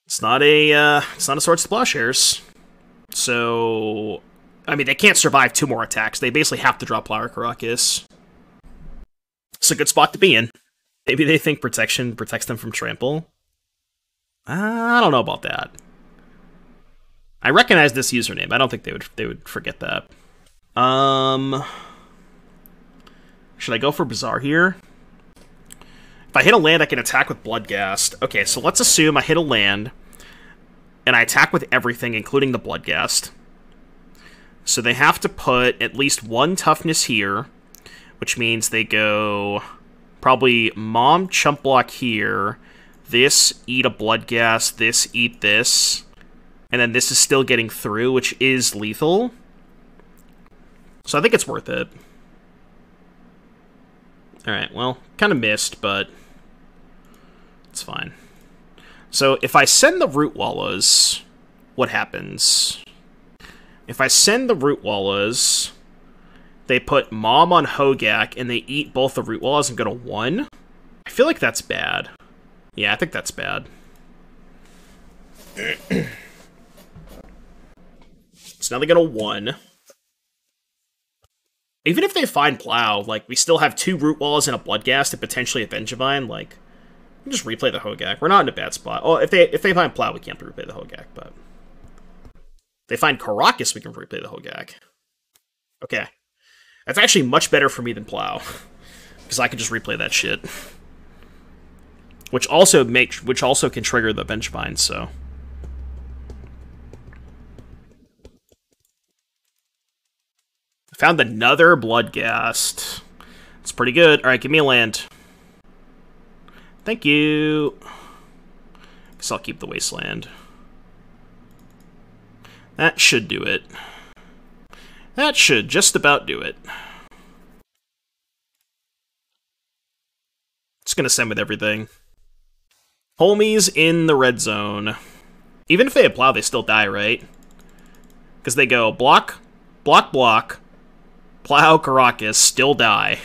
It's not a Swords to Plowshares. So, I mean, they can't survive 2 more attacks. They basically have to drop Plow or Karakas. It's a good spot to be in. Maybe they think protection protects them from trample. I don't know about that. I recognize this username. I don't think they would forget that. Should I go for Bazaar here? If I hit a land, I can attack with Bloodghast. Okay, so let's assume I hit a land, and I attack with everything, including the Bloodghast. So they have to put at least 1 toughness here, which means they go probably Mom chump block here, this, eat a Bloodghast, this, eat this, and then this is still getting through, which is lethal. So I think it's worth it. Alright, well, kind of missed, but it's fine. So if I send the Rootwallas, what happens? If I send the Rootwallas, they put Mom on Hogaak, and they eat both the Rootwallas and go to 1? I feel like that's bad. Yeah, I think that's bad. So now they go to 1. Even if they find Plow, like, we still have 2 Rootwallas and a Bloodghast and potentially a Vengevine, like, we can just replay the Hogaak. We're not in a bad spot. Oh, if they find Plow, we can't replay the Hogaak, but... if they find Karakas, we can replay the Hogaak. Okay. That's actually much better for me than Plow. Because I can just replay that shit. Which also can trigger the Vengevine, so... found another Bloodghast. It's pretty good. Alright, give me a land. Thank you. Guess I'll keep the Wasteland. That should do it. That should just about do it. Just gonna send with everything. Homies in the red zone. Even if they have Plow, they still die, right? Because they go block, block, block, Plow, Karakas, still die.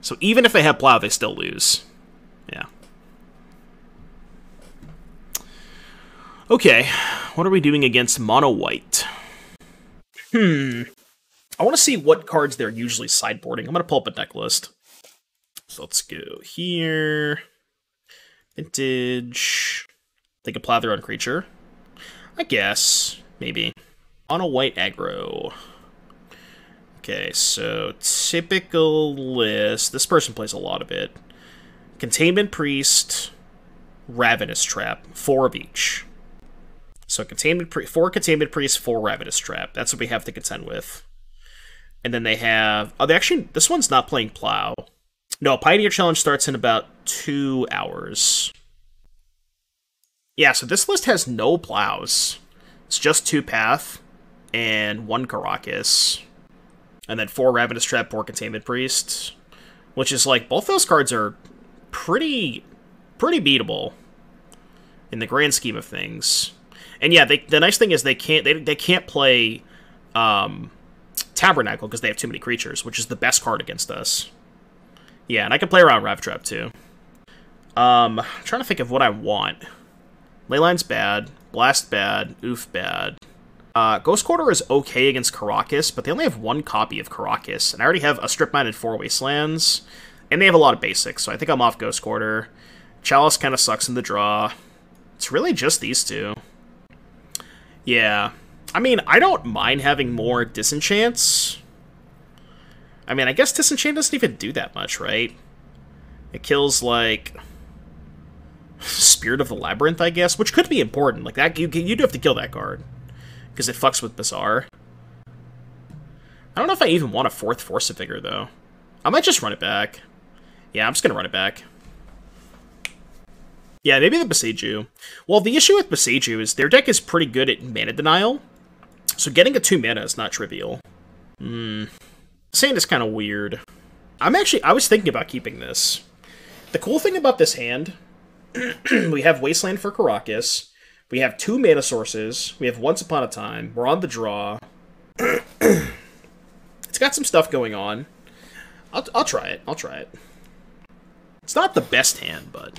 So even if they have Plow, they still lose. Yeah. Okay, what are we doing against mono white? I want to see what cards they're usually sideboarding. I'm going to pull up a deck list. So let's go here. Vintage. They can Plow their own creature. I guess. Maybe. Mono white aggro. Okay, so typical list. This person plays a lot of it. Containment Priest, Ravenous Trap, 4 of each. So 4 Containment Priest, 4 Ravenous Trap. That's what we have to contend with. And then they have... oh, they actually... this one's not playing Plow. No, Pioneer Challenge starts in about 2 hours. Yeah, so this list has no Plows. It's just 2 Path and 1 Karakas. And then 4 Ravenous Trap, 4 Containment Priest. Which is like, both those cards are pretty beatable in the grand scheme of things. And yeah, the nice thing is they can't play Tabernacle because they have too many creatures, which is the best card against us. Yeah, and I can play around Rev Trap too. I'm trying to think of what I want. Leyline's bad. Blast bad. Ouphe bad. Ghost Quarter is okay against Karakas, but they only have one copy of Karakas, and I already have a strip-minded 4 Wastelands, and they have a lot of basics, so I think I'm off Ghost Quarter. Chalice kind of sucks in the draw. It's really just these two. Yeah. I mean, I don't mind having more Disenchants. I mean, I guess Disenchant doesn't even do that much, right? It kills, like, Spirit of the Labyrinth, I guess, which could be important. Like, that you do have to kill that card, because it fucks with Bazaar. I don't know if I even want a 4th Force of Vigor, though. I might just run it back. Yeah, I'm just gonna run it back. Yeah, maybe the Boseiju. Well, the issue with Boseiju is their deck is pretty good at mana denial, so getting a 2 mana is not trivial. Sand is kind of weird. I was thinking about keeping this. The cool thing about this hand, we have Wasteland for Karakas, we have 2 mana sources, we have Once Upon a Time, we're on the draw. It's got some stuff going on. I'll try it. It's not the best hand, but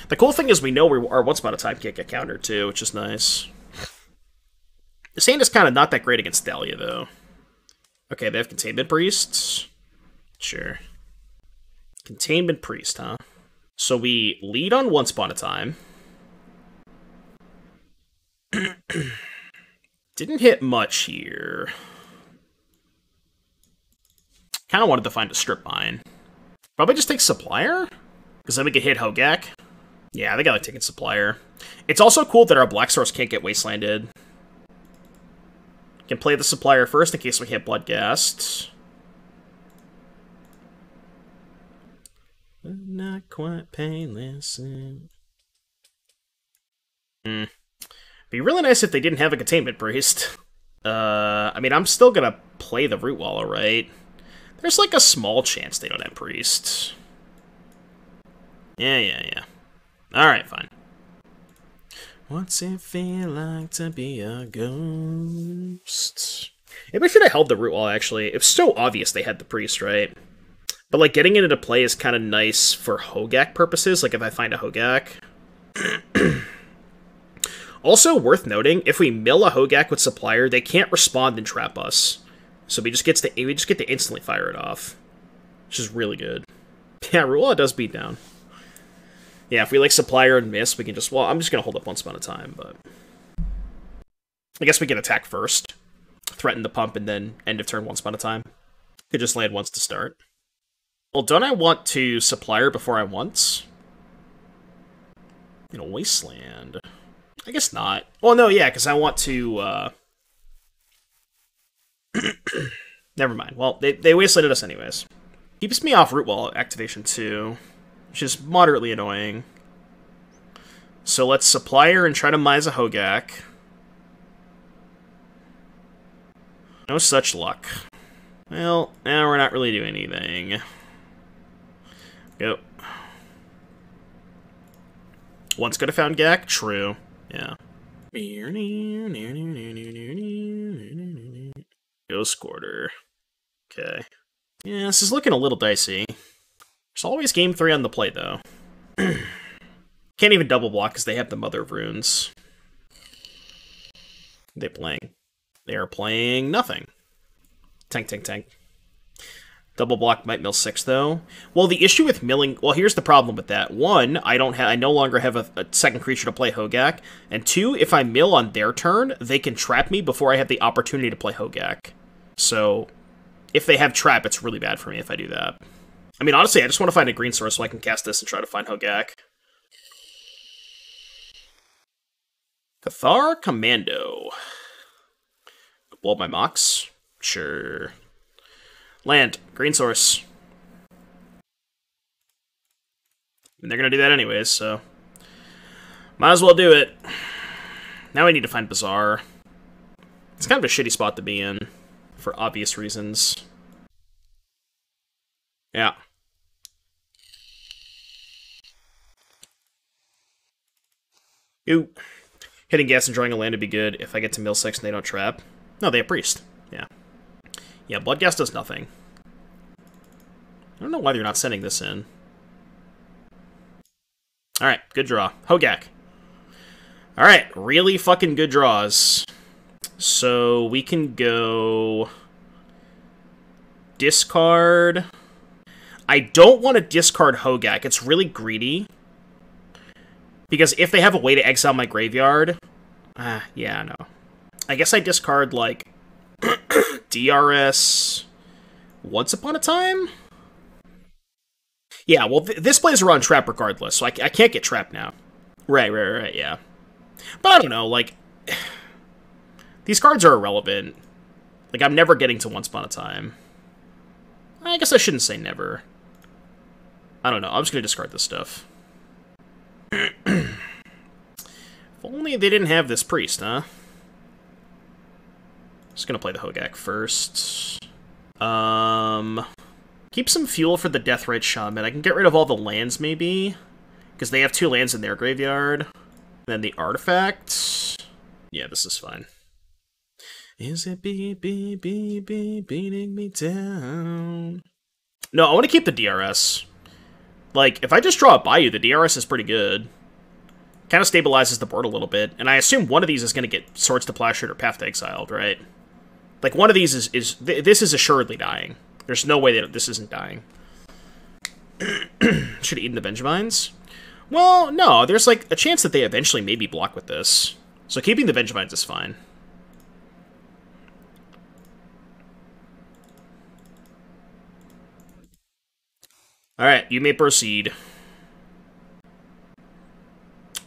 the cool thing is we know our Once Upon a Time can't get countered too, which is nice. This hand is kind of not that great against Dahlia, though. Okay, they have Containment Priests. Sure. Containment Priest, huh? So we lead on Once Upon a Time. Didn't hit much here. Kind of wanted to find a strip mine. Probably just take Supplier? Because then we could hit Hogaak. Yeah, I think I like taking Supplier. It's also cool that our Black Source can't get Wastelanded. Can play the Supplier first in case we hit Bloodghast. Not quite painless. Be really nice if they didn't have a Containment Priest. I mean, I'm still gonna play the Rootwalla, right? There's like a small chance they don't have Priest. Yeah. Alright, fine. What's it feel like to be a ghost? Maybe I should have held the Rootwalla, actually. It was so obvious they had the Priest, right? But, like, getting it into play is kind of nice for Hogaak purposes, like if I find a Hogaak. Also, worth noting, if we mill a Hogaak with Supplier, they can't respond and trap us. So we just get to instantly fire it off. Which is really good. Yeah, Rootwalla does beat down. Yeah, if we, like, Supplier and miss, we can just... Well, I'm just going to hold up Once Upon a Time, but... I guess we can attack first. Threaten the pump, and then end of turn Once Upon a Time. Could just land once to start. Well, don't I want to Supplier before I once? You know, Wasteland. I guess not. Well, no, yeah, because I want to, Never mind. Well, they Wastelanded us anyways. Keeps me off Rootwalla activation, too. Which is moderately annoying. So let's Supplier and try to Mize a Hogaak. No such luck. Well, now we're not really doing anything. Go. Once could have found Gaak? True. Yeah. Ghost Quarter. Okay. Yeah, this is looking a little dicey. There's always game 3 on the plate, though. Can't even double block because they have the Mother of Runes. They playing? They are playing nothing. Tank. Double block might mill 6, though. Well, the issue with milling... Well, here's the problem with that. 1, I no longer have a second creature to play Hogaak. And 2, if I mill on their turn, they can trap me before I have the opportunity to play Hogaak. So, if they have trap, it's really bad for me if I do that. I mean, honestly, I just want to find a green source so I can cast this and try to find Hogaak. Cathar Commando. Blow up my Mox? Sure. Land. Green source. And they're gonna do that anyways, so... Might as well do it. Now I need to find Bazaar. It's kind of a shitty spot to be in, for obvious reasons. Yeah. Ooh. Hitting gas and drawing a land would be good if I get to mill 6 and they don't trap. No, they have Priest. Yeah. Yeah, Bloodghast does nothing. I don't know why they're not sending this in. Alright, good draw. Hogaak. Alright, really fucking good draws. So we can go... discard... I don't want to discard Hogaak. It's really greedy. Because if they have a way to exile my graveyard... yeah, no. I guess I discard, like... DRS... Once Upon a Time? Yeah, well, this plays around trap regardless, so I can't get trapped now. Right, yeah. But I don't know, like... These cards are irrelevant. Like, I'm never getting to Once Upon a Time. I guess I shouldn't say never. I don't know, I'm just gonna discard this stuff. If only they didn't have this priest, huh? Just gonna play the Hogaak first. Keep some fuel for the Deathrite Shaman. I can get rid of all the lands, maybe. Because they have 2 lands in their graveyard. And then the artifact. Yeah, this is fine. Is it beating me down? No, I want to keep the DRS. Like, if I just draw a Bayou, the DRS is pretty good. Kind of stabilizes the board a little bit. And I assume one of these is going to get Swords to Plowshare or Path to Exiled, right? Like, one of these is this is assuredly dying. There's no way that this isn't dying. Should have eaten the Vengevines? Well, no, there's, like, a chance that they eventually maybe block with this. So keeping the Vengevines is fine. Alright, you may proceed.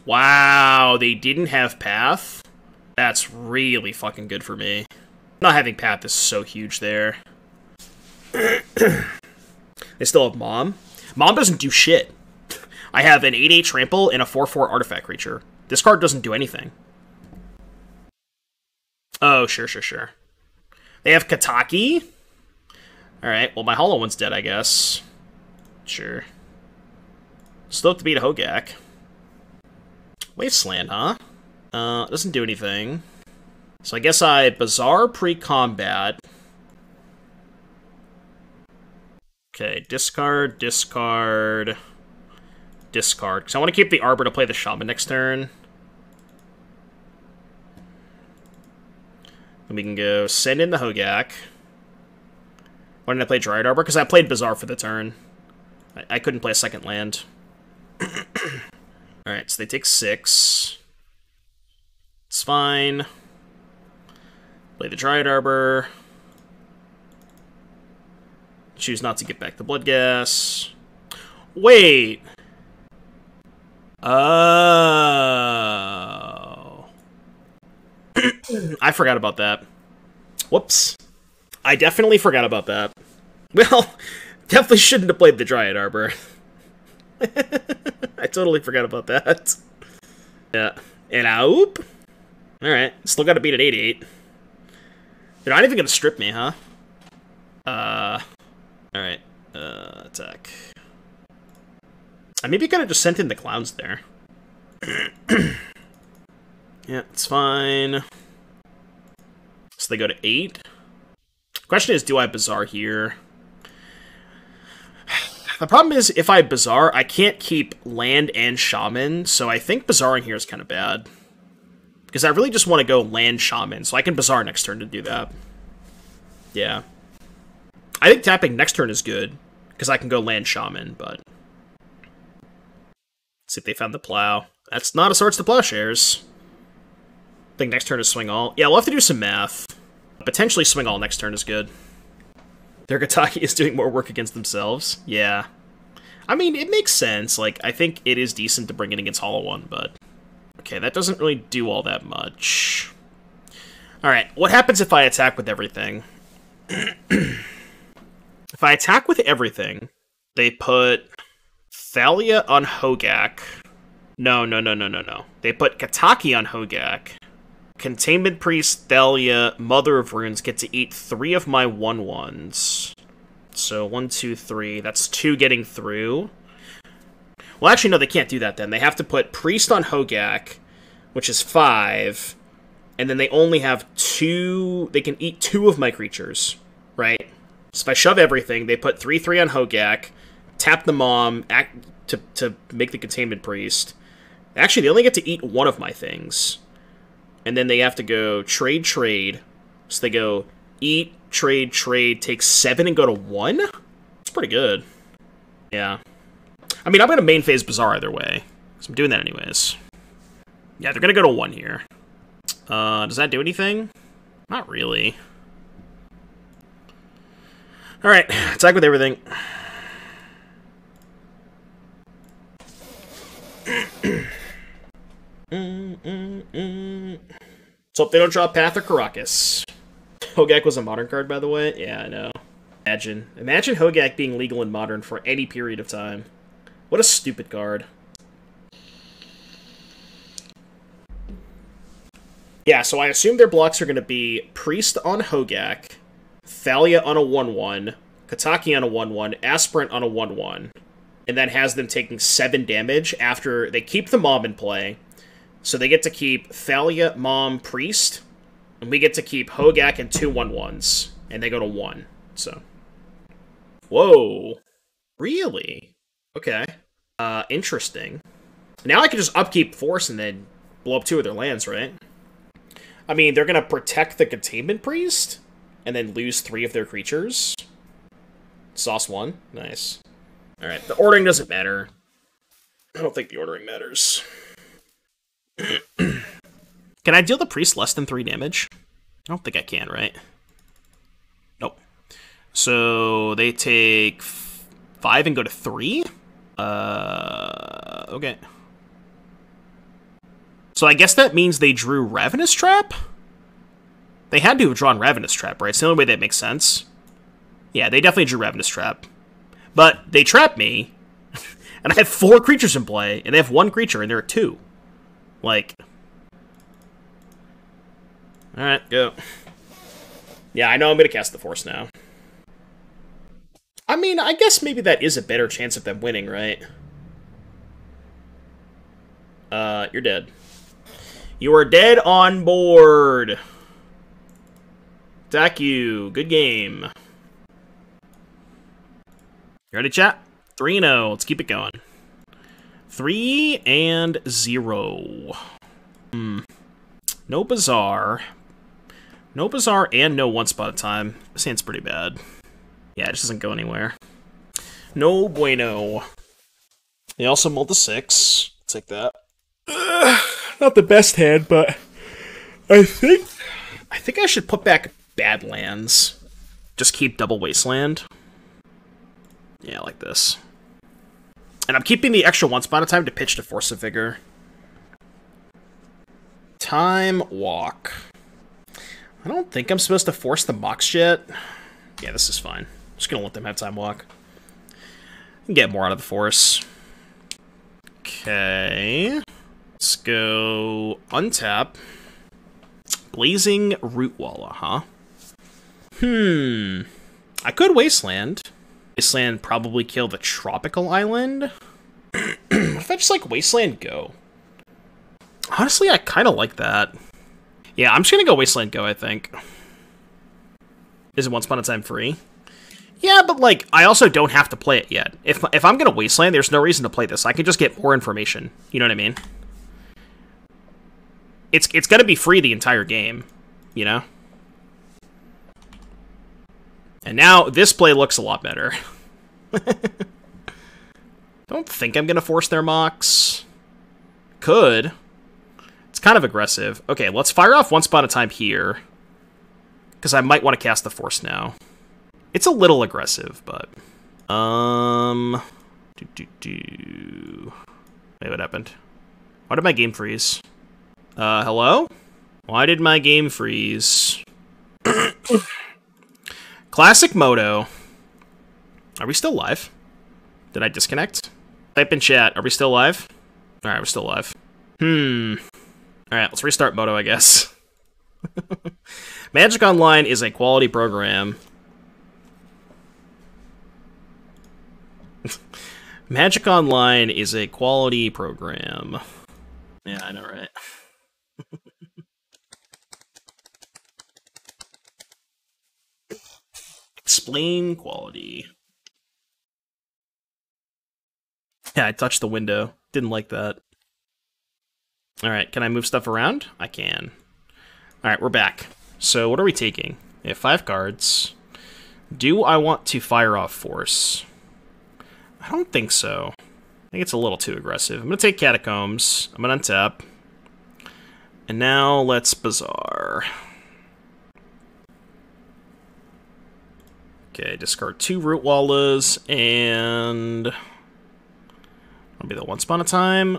Wow, they didn't have Path? That's really fucking good for me. Not having Path is so huge there. They still have Mom. Mom doesn't do shit. I have an 8/8 trample and a 4/4 artifact creature. This card doesn't do anything. Oh, sure. They have Kataki. Alright, well, my hollow one's dead, I guess. Sure. Still have to beat a Hogaak. Wasteland, huh? Doesn't do anything. So I guess I Bazaar pre-combat. Okay, discard. Because I want to keep the Arbor to play the Shaman next turn. Then we can go send in the Hogaak. Why didn't I play Dryad Arbor? Because I played Bazaar for the turn. I couldn't play a second land. Alright, so they take 6. It's fine. Play the Dryad Arbor. Choose not to get back the Bloodghast. Wait! Oh. I forgot about that. Whoops. I definitely forgot about that. Well, definitely shouldn't have played the Dryad Arbor. I totally forgot about that. Yeah. And Ouphe? Alright. Still gotta beat an 8/8. They're not even gonna strip me, huh? Alright. Attack. I maybe could have just sent in the clowns there. Yeah, it's fine. So they go to 8. Question is, do I Bazaar here? The problem is, if I Bazaar, I can't keep land and Shaman, so I think Bazaaring here is kind of bad. Because I really just want to go land Shaman, so I can Bazaar next turn to do that. Yeah. I think tapping next turn is good, because I can go land Shaman, but... Let's see if they found the Plow. That's not a Swords to Plowshares. I think next turn is Swing All. Yeah, we'll have to do some math. Potentially Swing All next turn is good. Their Kataki is doing more work against themselves. Yeah. I mean, it makes sense. Like, I think it is decent to bring it against Hollow One, but... Okay, that doesn't really do all that much. Alright, what happens if I attack with everything? If I attack with everything, they put Thalia on Hogaak. No. They put Kataki on Hogaak. Containment Priest, Thalia, Mother of Runes get to eat 3 of my 1/1s. So 1, 2, 3. That's 2 getting through. Well, actually, no, they can't do that then. They have to put Priest on Hogaak, which is 5. And then they only have 2... They can eat 2 of my creatures. right? So if I shove everything, they put 3/3 on Hogaak, tap the Mom to make the Containment Priest. Actually, they only get to eat one of my things. And then they have to go trade. So they go eat, trade, take 7 and go to 1? That's pretty good. Yeah. I mean, I'm going to main phase Bazaar either way. So I'm doing that anyways. Yeah, they're going to go to 1 here. Does that do anything? Not really. Alright, attack with everything. So if they don't draw Path or Karakas. Hogaak was a modern card, by the way. Yeah, I know. Imagine Hogaak being legal in modern for any period of time. What a stupid card. Yeah, so I assume their blocks are going to be Priest on Hogaak, Thalia on a 1/1, Kataki on a 1/1, Aspirant on a 1/1, and that has them taking 7 damage after they keep the Mom in play. So they get to keep Thalia, Mom, Priest, and we get to keep Hogaak and 2 1/1s, and they go to 1. So, whoa, really? Okay, interesting. Now I can just upkeep Force and then blow up 2 of their lands, right? I mean, they're gonna protect the Containment Priest and then lose 3 of their creatures. Sauce 1, nice. All right, the ordering doesn't matter. I don't think the ordering matters. Can I deal the Priest less than 3 damage? I don't think I can, right? Nope. So they take 5 and go to 3? Okay. So I guess that means they drew Ravenous Trap? They had to have drawn Ravenous Trap, right? It's the only way that makes sense. Yeah, they definitely drew Ravenous Trap. But they trapped me, and I have 4 creatures in play, and they have 1 creature, and there are 2. Like... Alright, go. Yeah, I know I'm going to cast the Force now. I mean, I guess maybe that is a better chance of them winning, right? You're dead. You are dead on board. Attack you. Good game. You ready, chat? 3-0. Let's keep it going. 3-0. No Bazaar. No Bazaar and no Once Upon a Time. This hand's pretty bad. Yeah, it just doesn't go anywhere. No bueno. They also mulled the 6. Take that. Not the best hand, but I think I should put back Badlands. Just keep double Wasteland. Yeah, like this. And I'm keeping the extra Once Upon a Time to pitch to Force of Vigor. Time Walk. I don't think I'm supposed to force the Mox Jet. Yeah, this is fine. I'm just gonna let them have Time Walk. And get more out of the Force. Okay. Let's go untap. Blazing Rootwalla, huh? I could Wasteland. Wasteland probably kill the Tropical Island. What if I just, like, Wasteland Go? Honestly, I kind of like that. Yeah, I'm just gonna go Wasteland Go, I think. Is it Once Upon a Time free? Yeah, but, like, I also don't have to play it yet. If I'm gonna Wasteland, there's no reason to play this. I can just get more information. You know what I mean? It's gonna be free the entire game, you know? And now, this play looks a lot better. Don't think I'm gonna force their Mox. Could. It's kind of aggressive. Okay, let's fire off Once Upon a Time here. Because I might want to cast the Force now. It's a little aggressive, but... Wait, what happened? Why did my game freeze? Hello? Why did my game freeze? Classic Moto. Are we still live? Did I disconnect? Type in chat. Are we still live? Alright, we're still live. Alright, let's restart Moto, I guess. Magic Online is a quality program. Magic Online is a quality program. Yeah, I know, right? Explain quality. Yeah, I touched the window. Didn't like that. Alright, can I move stuff around? I can. Alright, we're back. So what are we taking? We have 5 cards. Do I want to fire off Force? I don't think so. I think it's a little too aggressive. I'm going to take Catacombs. I'm going to untap. And now let's Bazaar. Okay, discard 2 Rootwallas, and I'll be the Once Upon a Time.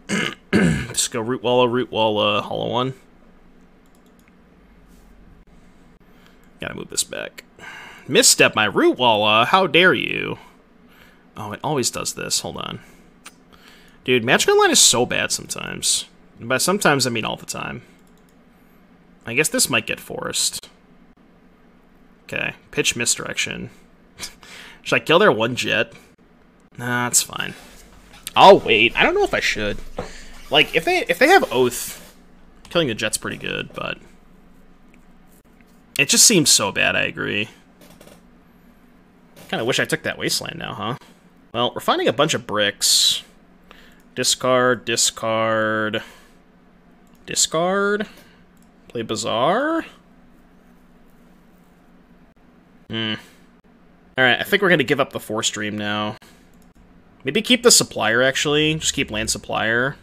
Just go Rootwalla, Hollow 1. Gotta move this back. Misstep my Rootwalla, how dare you? Oh, it always does this, hold on. Dude, Magic Online is so bad sometimes. And by sometimes, I mean all the time. I guess this might get forced. Okay, pitch misdirection. Should I kill their 1 jet? Nah, it's fine. I'll wait. I don't know if I should. Like, if they have Oath, killing the jet's pretty good, but it just seems so bad, I agree. Kinda wish I took that Wasteland now, huh? Well, we're finding a bunch of bricks. Discard, discard, discard. Play Bazaar. Alright, I think we're gonna give up the Force Stream now. Maybe keep the Supplier, actually. Just keep land Supplier.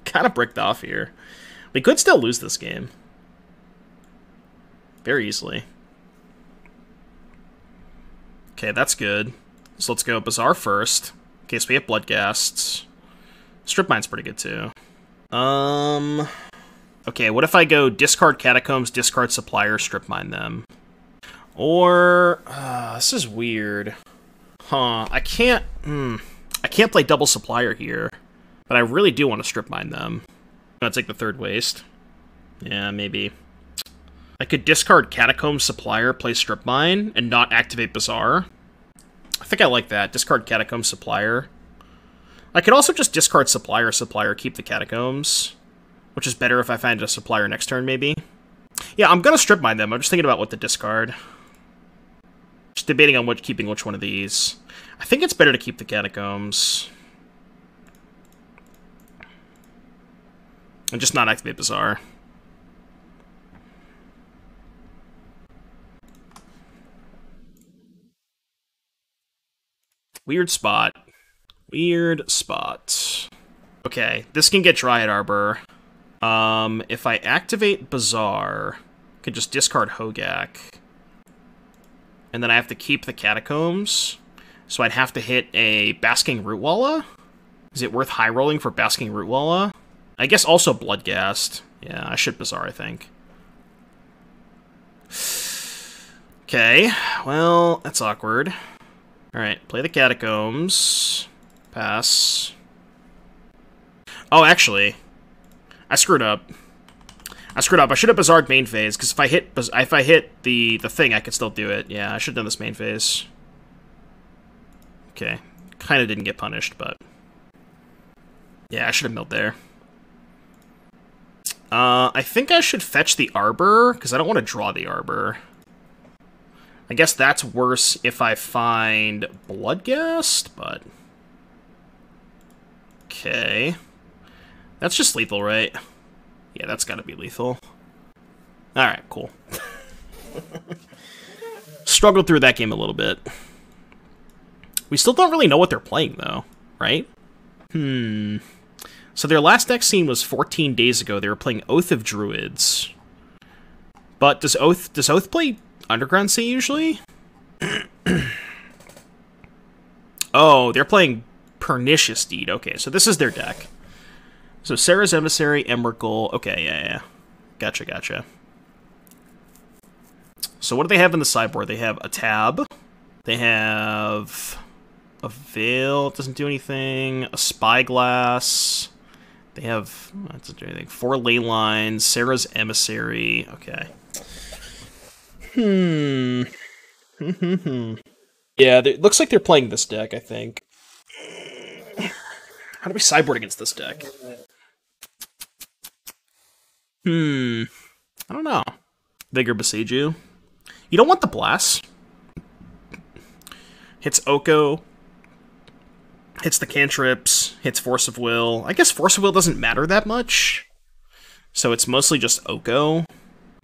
Kinda bricked off here. We could still lose this game. Very easily. Okay, that's good. So let's go Bazaar first. In case we have Bloodghasts. Strip Mine's pretty good, too. Okay, what if I go discard Catacombs, discard Supplier, Strip Mine them? Or, this is weird. Huh, I can't play double Supplier here. But I really do want to Strip Mine them. I'm gonna take the 3rd waste. Yeah, maybe. I could discard Catacombs, Supplier, play Strip Mine, and not activate Bazaar. I think I like that. Discard Catacombs, Supplier. I could also just discard Supplier, Supplier, keep the Catacombs. Which is better if I find a Supplier next turn, maybe. Yeah, I'm gonna Strip Mine them. I'm just thinking about what to discard. Just debating on keeping which one of these. I think it's better to keep the Catacombs. And just not activate Bazaar. Weird spot. Weird spot. Okay, this can get Dryad Arbor. If I activate Bazaar, I could just discard Hogaak. And then I have to keep the Catacombs. So I'd have to hit a Basking Rootwalla? Is it worth high rolling for Basking Rootwalla? I guess also Bloodghast. Yeah, I should Bazaar, I think. Okay, well, that's awkward. Alright, play the Catacombs. Pass. Oh, actually, I screwed up. I should have Bazaar'd main phase, because if I hit the thing, I could still do it. Yeah, I should have done this main phase. Okay. Kind of didn't get punished, but yeah, I should have milled there. I think I should fetch the Arbor, because I don't want to draw the Arbor. I guess that's worse if I find Bloodghast, but okay. That's just lethal, right? Yeah, that's gotta be lethal. Alright, cool. Struggled through that game a little bit. We still don't really know what they're playing, though, right? So their last deck scene was 14 days ago. They were playing Oath of Druids. But does Oath play Underground Sea usually? Oh, they're playing Pernicious Deed. Okay, so this is their deck. So Sarah's Emissary, Emrakul. Okay, yeah. Gotcha. So what do they have in the sideboard? They have a Tab. They have a Veil. It doesn't do anything. A Spyglass. They have, that doesn't do anything. 4 Leylines. Sarah's Emissary. Okay. Yeah, it looks like they're playing this deck, I think. How do we sideboard against this deck? I don't know. Vigor Boseiju. You don't want the Blast. Hits Oko. Hits the cantrips. Hits Force of Will. I guess Force of Will doesn't matter that much. So it's mostly just Oko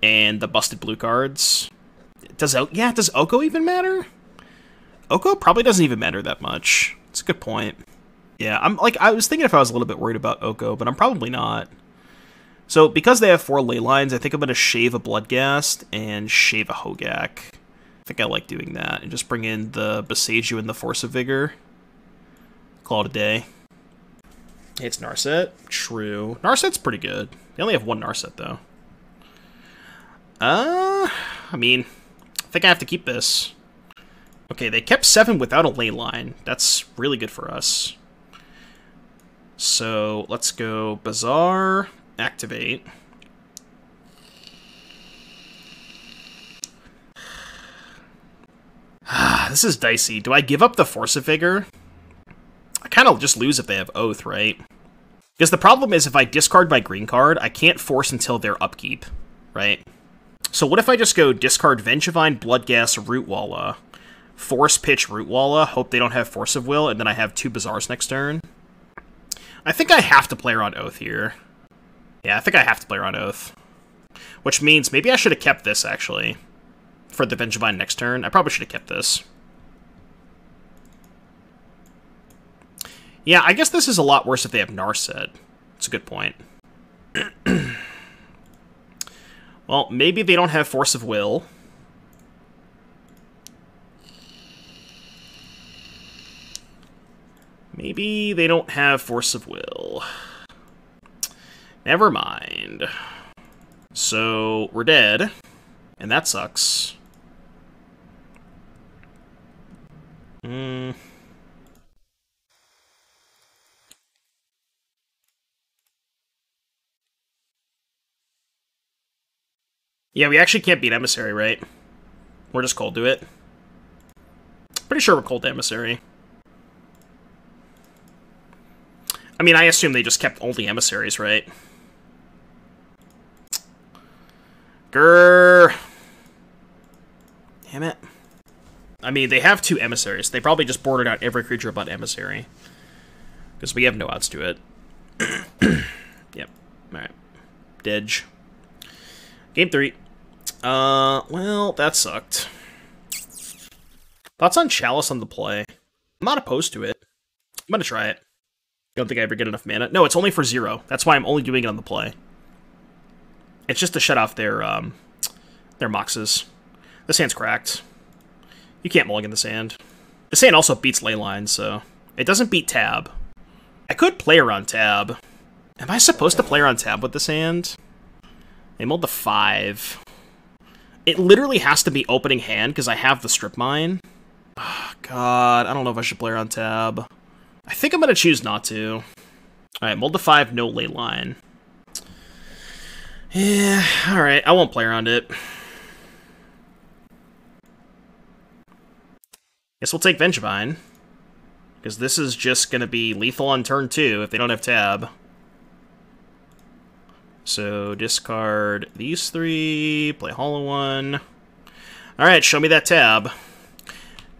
and the busted blue cards. Does Oko even matter? Oko probably doesn't even matter that much. It's a good point. Yeah, I was thinking if I was a little bit worried about Oko, but I'm probably not. So because they have 4 Leylines, I think I'm going to shave a Bloodghast and shave a Hogaak. I think I like doing that. And just bring in the Boseiju and the Force of Vigor. Call it a day. It's Narset. True. Narset's pretty good. They only have 1 Narset, though. I mean, I think I have to keep this. Okay, they kept 7 without a Leyline. That's really good for us. So, let's go Bazaar, activate. This is dicey. Do I give up the Force of Vigor? I kind of just lose if they have Oath, right? Because the problem is if I discard my green card, I can't force until their upkeep, right? So what if I just go discard Vengevine, Bloodghast, Rootwalla, force pitch Rootwalla, hope they don't have Force of Will, and then I have 2 Bazaars next turn? I think I have to play around Oath here. Yeah, I think I have to play around Oath. Which means maybe I should have kept this, actually, for the Vengevine next turn. I probably should have kept this. Yeah, I guess this is a lot worse if they have Narset. It's a good point. Well, maybe they don't have Force of Will. Maybe they don't have Force of Will. Never mind. So, we're dead. And that sucks. Yeah, we actually can't beat Emissary, right? We're just cold to it. Pretty sure we're cold to Emissary. I mean, I assume they just kept only Emissaries, right? Grrr. Damn it. I mean, they have 2 Emissaries. They probably just boarded out every creature but Emissary. Because we have no outs to it. Yep. Alright. Dedge. Game 3. Well, that sucked. Thoughts on Chalice on the play? I'm not opposed to it. I'm gonna try it. Don't think I ever get enough mana. No, it's only for 0. That's why I'm only doing it on the play. It's just to shut off their Moxes. This hand's cracked. You can't mulligan this hand. This hand also beats Leyline, so... It doesn't beat Tab. I could play around Tab. Am I supposed to play around Tab with this hand? They mulled the 5. It literally has to be opening hand, because I have the Strip Mine. Oh, God, I don't know if I should play around Tab. I think I'm going to choose not to. Alright, mulled the 5, no Leyline. Yeah, alright, I won't play around it. Guess we'll take Vengevine. Because this is just going to be lethal on turn 2 if they don't have Tab. So, discard these 3, play Hollow 1. Alright, show me that Tab.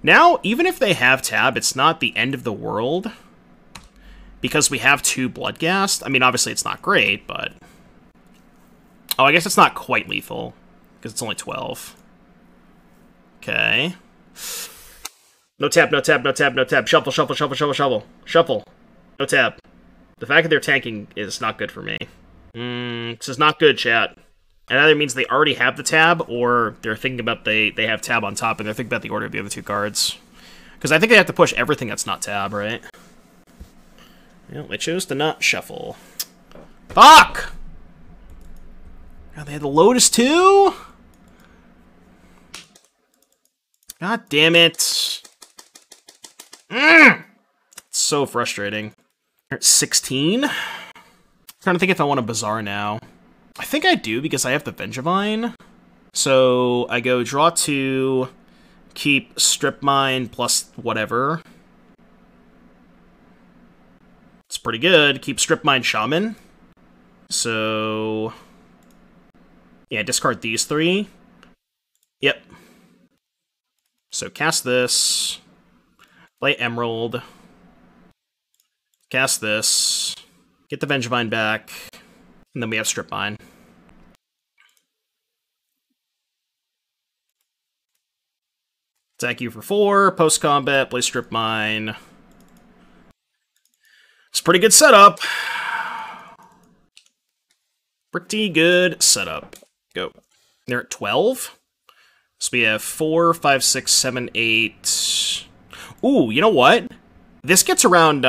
Now, even if they have Tab, it's not the end of the world. Because we have 2 Bloodghast. I mean, obviously it's not great, but... Oh, I guess it's not quite lethal. Because it's only 12. Okay. No Tab, no Tab, no Tab, no Tab. Shuffle, shuffle, shuffle, shuffle, shuffle. Shuffle. No Tab. The fact that they're tanking is not good for me. This is not good, chat. It either means they already have the Tab, or they're thinking about they have Tab on top, and they're thinking about the order of the other 2 cards. Because I think they have to push everything that's not Tab, right? Well, they chose to not shuffle. Fuck! God, they had the Lotus too? God damn it. It's so frustrating. 16? Trying to think if I want a Bazaar now. I think I do because I have the Vengevine. So I go draw 2, keep Strip Mine plus whatever. It's pretty good. Keep Strip Mine Shaman. So yeah, discard these 3. Yep. So cast this, play Emerald, cast this, get the Vengevine back, and then we have Strip Mine. Attack you for 4, post-combat, play Strip Mine. It's a pretty good setup. Pretty good setup. Go. They're at 12. So we have 4, 5, 6, 7, 8. Ooh, you know what? This gets around,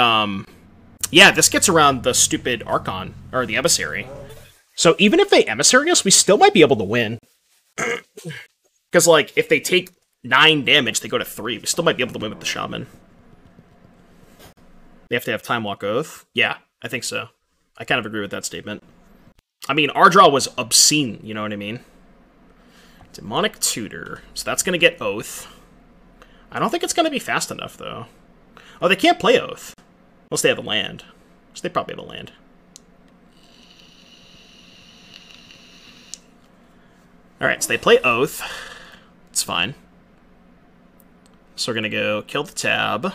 yeah, this gets around the stupid Archon, or the Emissary. So even if they Emissary us, we still might be able to win. Because, like, if they take 9 damage, they go to 3. We still might be able to win with the Shaman. They have to have Time Walk Oath. Yeah, I think so. I kind of agree with that statement. I mean, our draw was obscene, you know what I mean? Demonic Tutor. So that's going to get Oath. I don't think it's going to be fast enough, though. Oh, they can't play Oath. Unless they have a land. So they probably have a land. Alright, so they play Oath. It's fine. So we're going to go kill the tab.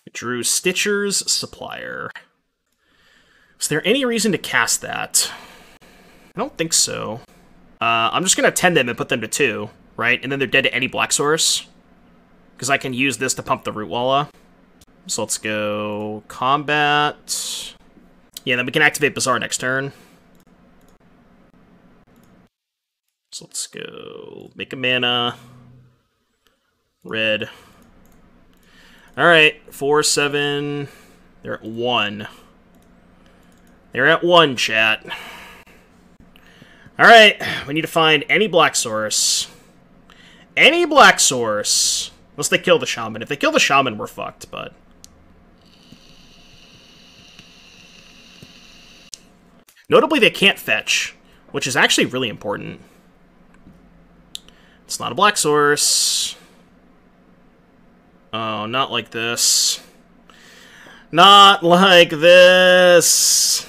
We drew Stitcher's Supplier. Is there any reason to cast that? I don't think so. I'm just going to 10 them and put them to 2, right? And then they're dead to any black source. Because I can use this to pump the Rootwalla. So let's go combat. Yeah, then we can activate Bazaar next turn. So let's go make a mana. Red. Alright, 4, 7. They're at 1. They're at 1, chat. Alright, we need to find any black source. Any black source. Unless they kill the Shaman. If they kill the Shaman, we're fucked, but... Notably, they can't fetch, which is actually really important. It's not a black source. Oh, not like this. Not like this.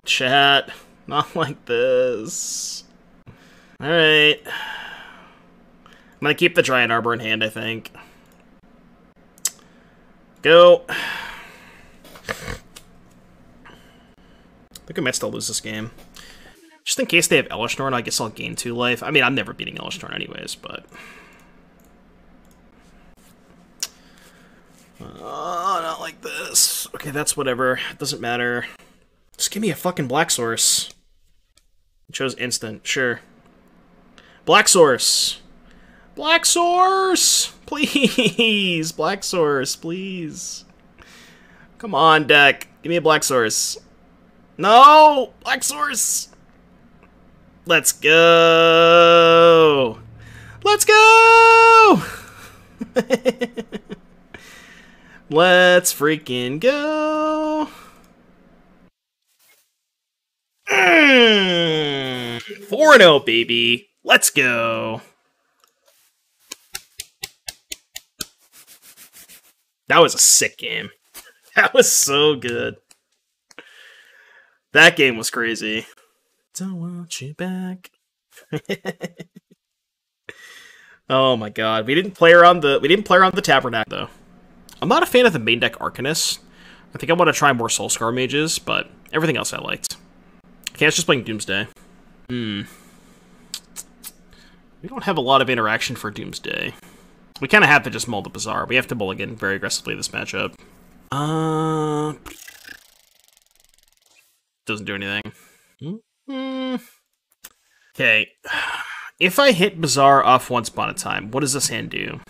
Chat. Not like this. Alright. I'm gonna keep the Dryad Arbor in hand, I think. Go. I think I might still lose this game. Just in case they have Elesh Norn, I guess I'll gain 2 life. I mean, I'm never beating Elesh Norn anyways, but... not like this. Okay, that's whatever. It doesn't matter. Just give me a fucking black source. I chose instant, sure. Black source! Black source! Please! Black source, please. Come on, deck. Give me a black source. No! Black source! Let's go! Let's go! Let's freaking go! 4-0, baby. Let's go. That was a sick game. That was so good. That game was crazy. Don't want you back. Oh my god. We didn't play around the Tabernacle though. I'm not a fan of the main deck Arcanist. I think I want to try more Soulscar mages, but everything else I liked. Okay, it's just playing Doomsday. We don't have a lot of interaction for Doomsday. We kind of have to just mull the Bazaar. We have to mulligan very aggressively this matchup. Doesn't do anything. Okay. If I hit Bazaar off Once Upon a Time, what does this hand do?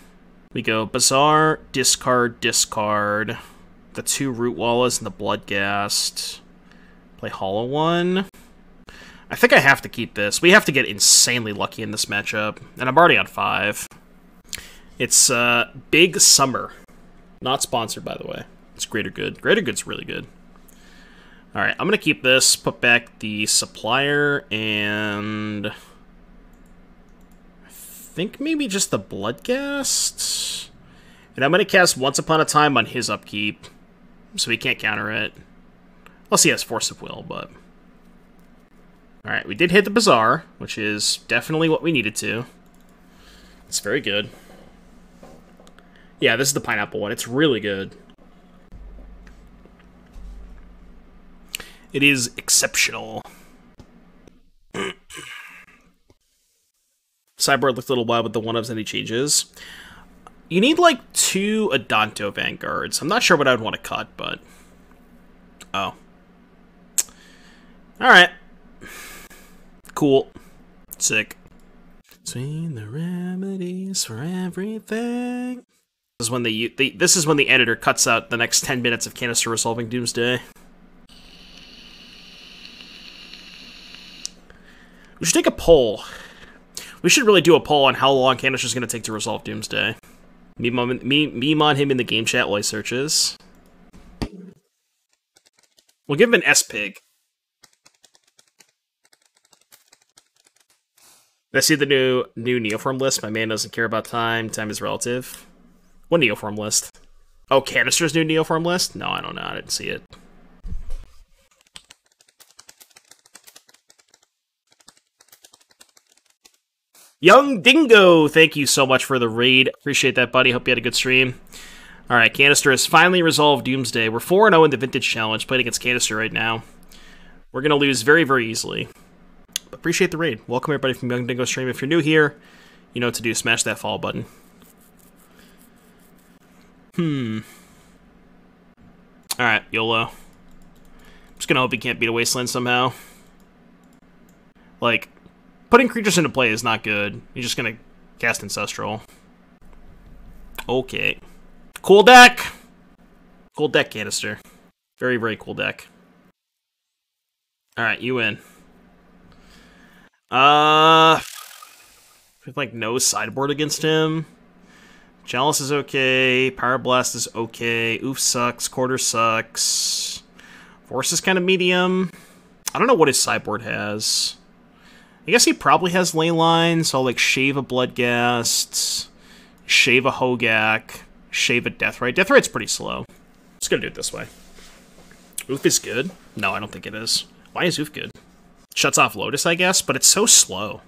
We go Bazaar, discard, discard. The 2 Rootwallas and the Bloodghast. Play Hollow One. I think I have to keep this. We have to get insanely lucky in this matchup. And I'm already on 5. It's Big Summer. Not sponsored, by the way. It's Greater Good. Greater Good's really good. Alright, I'm going to keep this. Put back the Supplier and... I think maybe just the Bloodghast. And I'm going to cast Once Upon a Time on his upkeep. So he can't counter it. Unless he has Force of Will, but... Alright, we did hit the Bazaar, which is definitely what we needed to. It's very good. Yeah, this is the pineapple one. It's really good. It is exceptional. Sideboard looked a little wild with the 1-ofs and any changes. You need, like, 2 Adanto Vanguards. I'm not sure what I would want to cut, but... Oh. Alright. Cool. Sick. Between the remedies for everything. This is when this is when the editor cuts out the next 10 minutes of Canister resolving Doomsday. We should take a poll. We should really do a poll on how long Canister's going to take to resolve Doomsday. Meme on him in the game chat while he searches. We'll give him an S-Pig. Did I see the new Neoform list? My man doesn't care about time. Time is relative. What Neoform list? Oh, Canister's new Neoform list? No, I don't know. I didn't see it. Young Dingo, thank you so much for the raid. Appreciate that, buddy. Hope you had a good stream. Alright, Canister has finally resolved Doomsday. We're 4-0 in the Vintage Challenge, playing against Canister right now. We're going to lose very, very easily. Appreciate the raid. Welcome everybody from Young Dingo stream. If you're new here, you know what to do. Smash that follow button. Alright, YOLO. I'm just gonna hope he can't beat a Wasteland somehow. Like, putting creatures into play is not good. You're just gonna cast Ancestral. Okay. Cool deck! Cool deck, Canister. Very, very cool deck. Alright, you win. With, like, no sideboard against him. Chalice is okay. Pyroblast is okay. Ouphe sucks. Quarter sucks. Force is kind of medium. I don't know what his sideboard has. I guess he probably has Leyline, so I'll, like, shave a Bloodghast, shave a Hogaak, shave a Deathrite. Deathrite's pretty slow. Just gonna do it this way. Ouphe is good? No, I don't think it is. Why is Ouphe good? Shuts off Lotus, I guess, but it's so slow.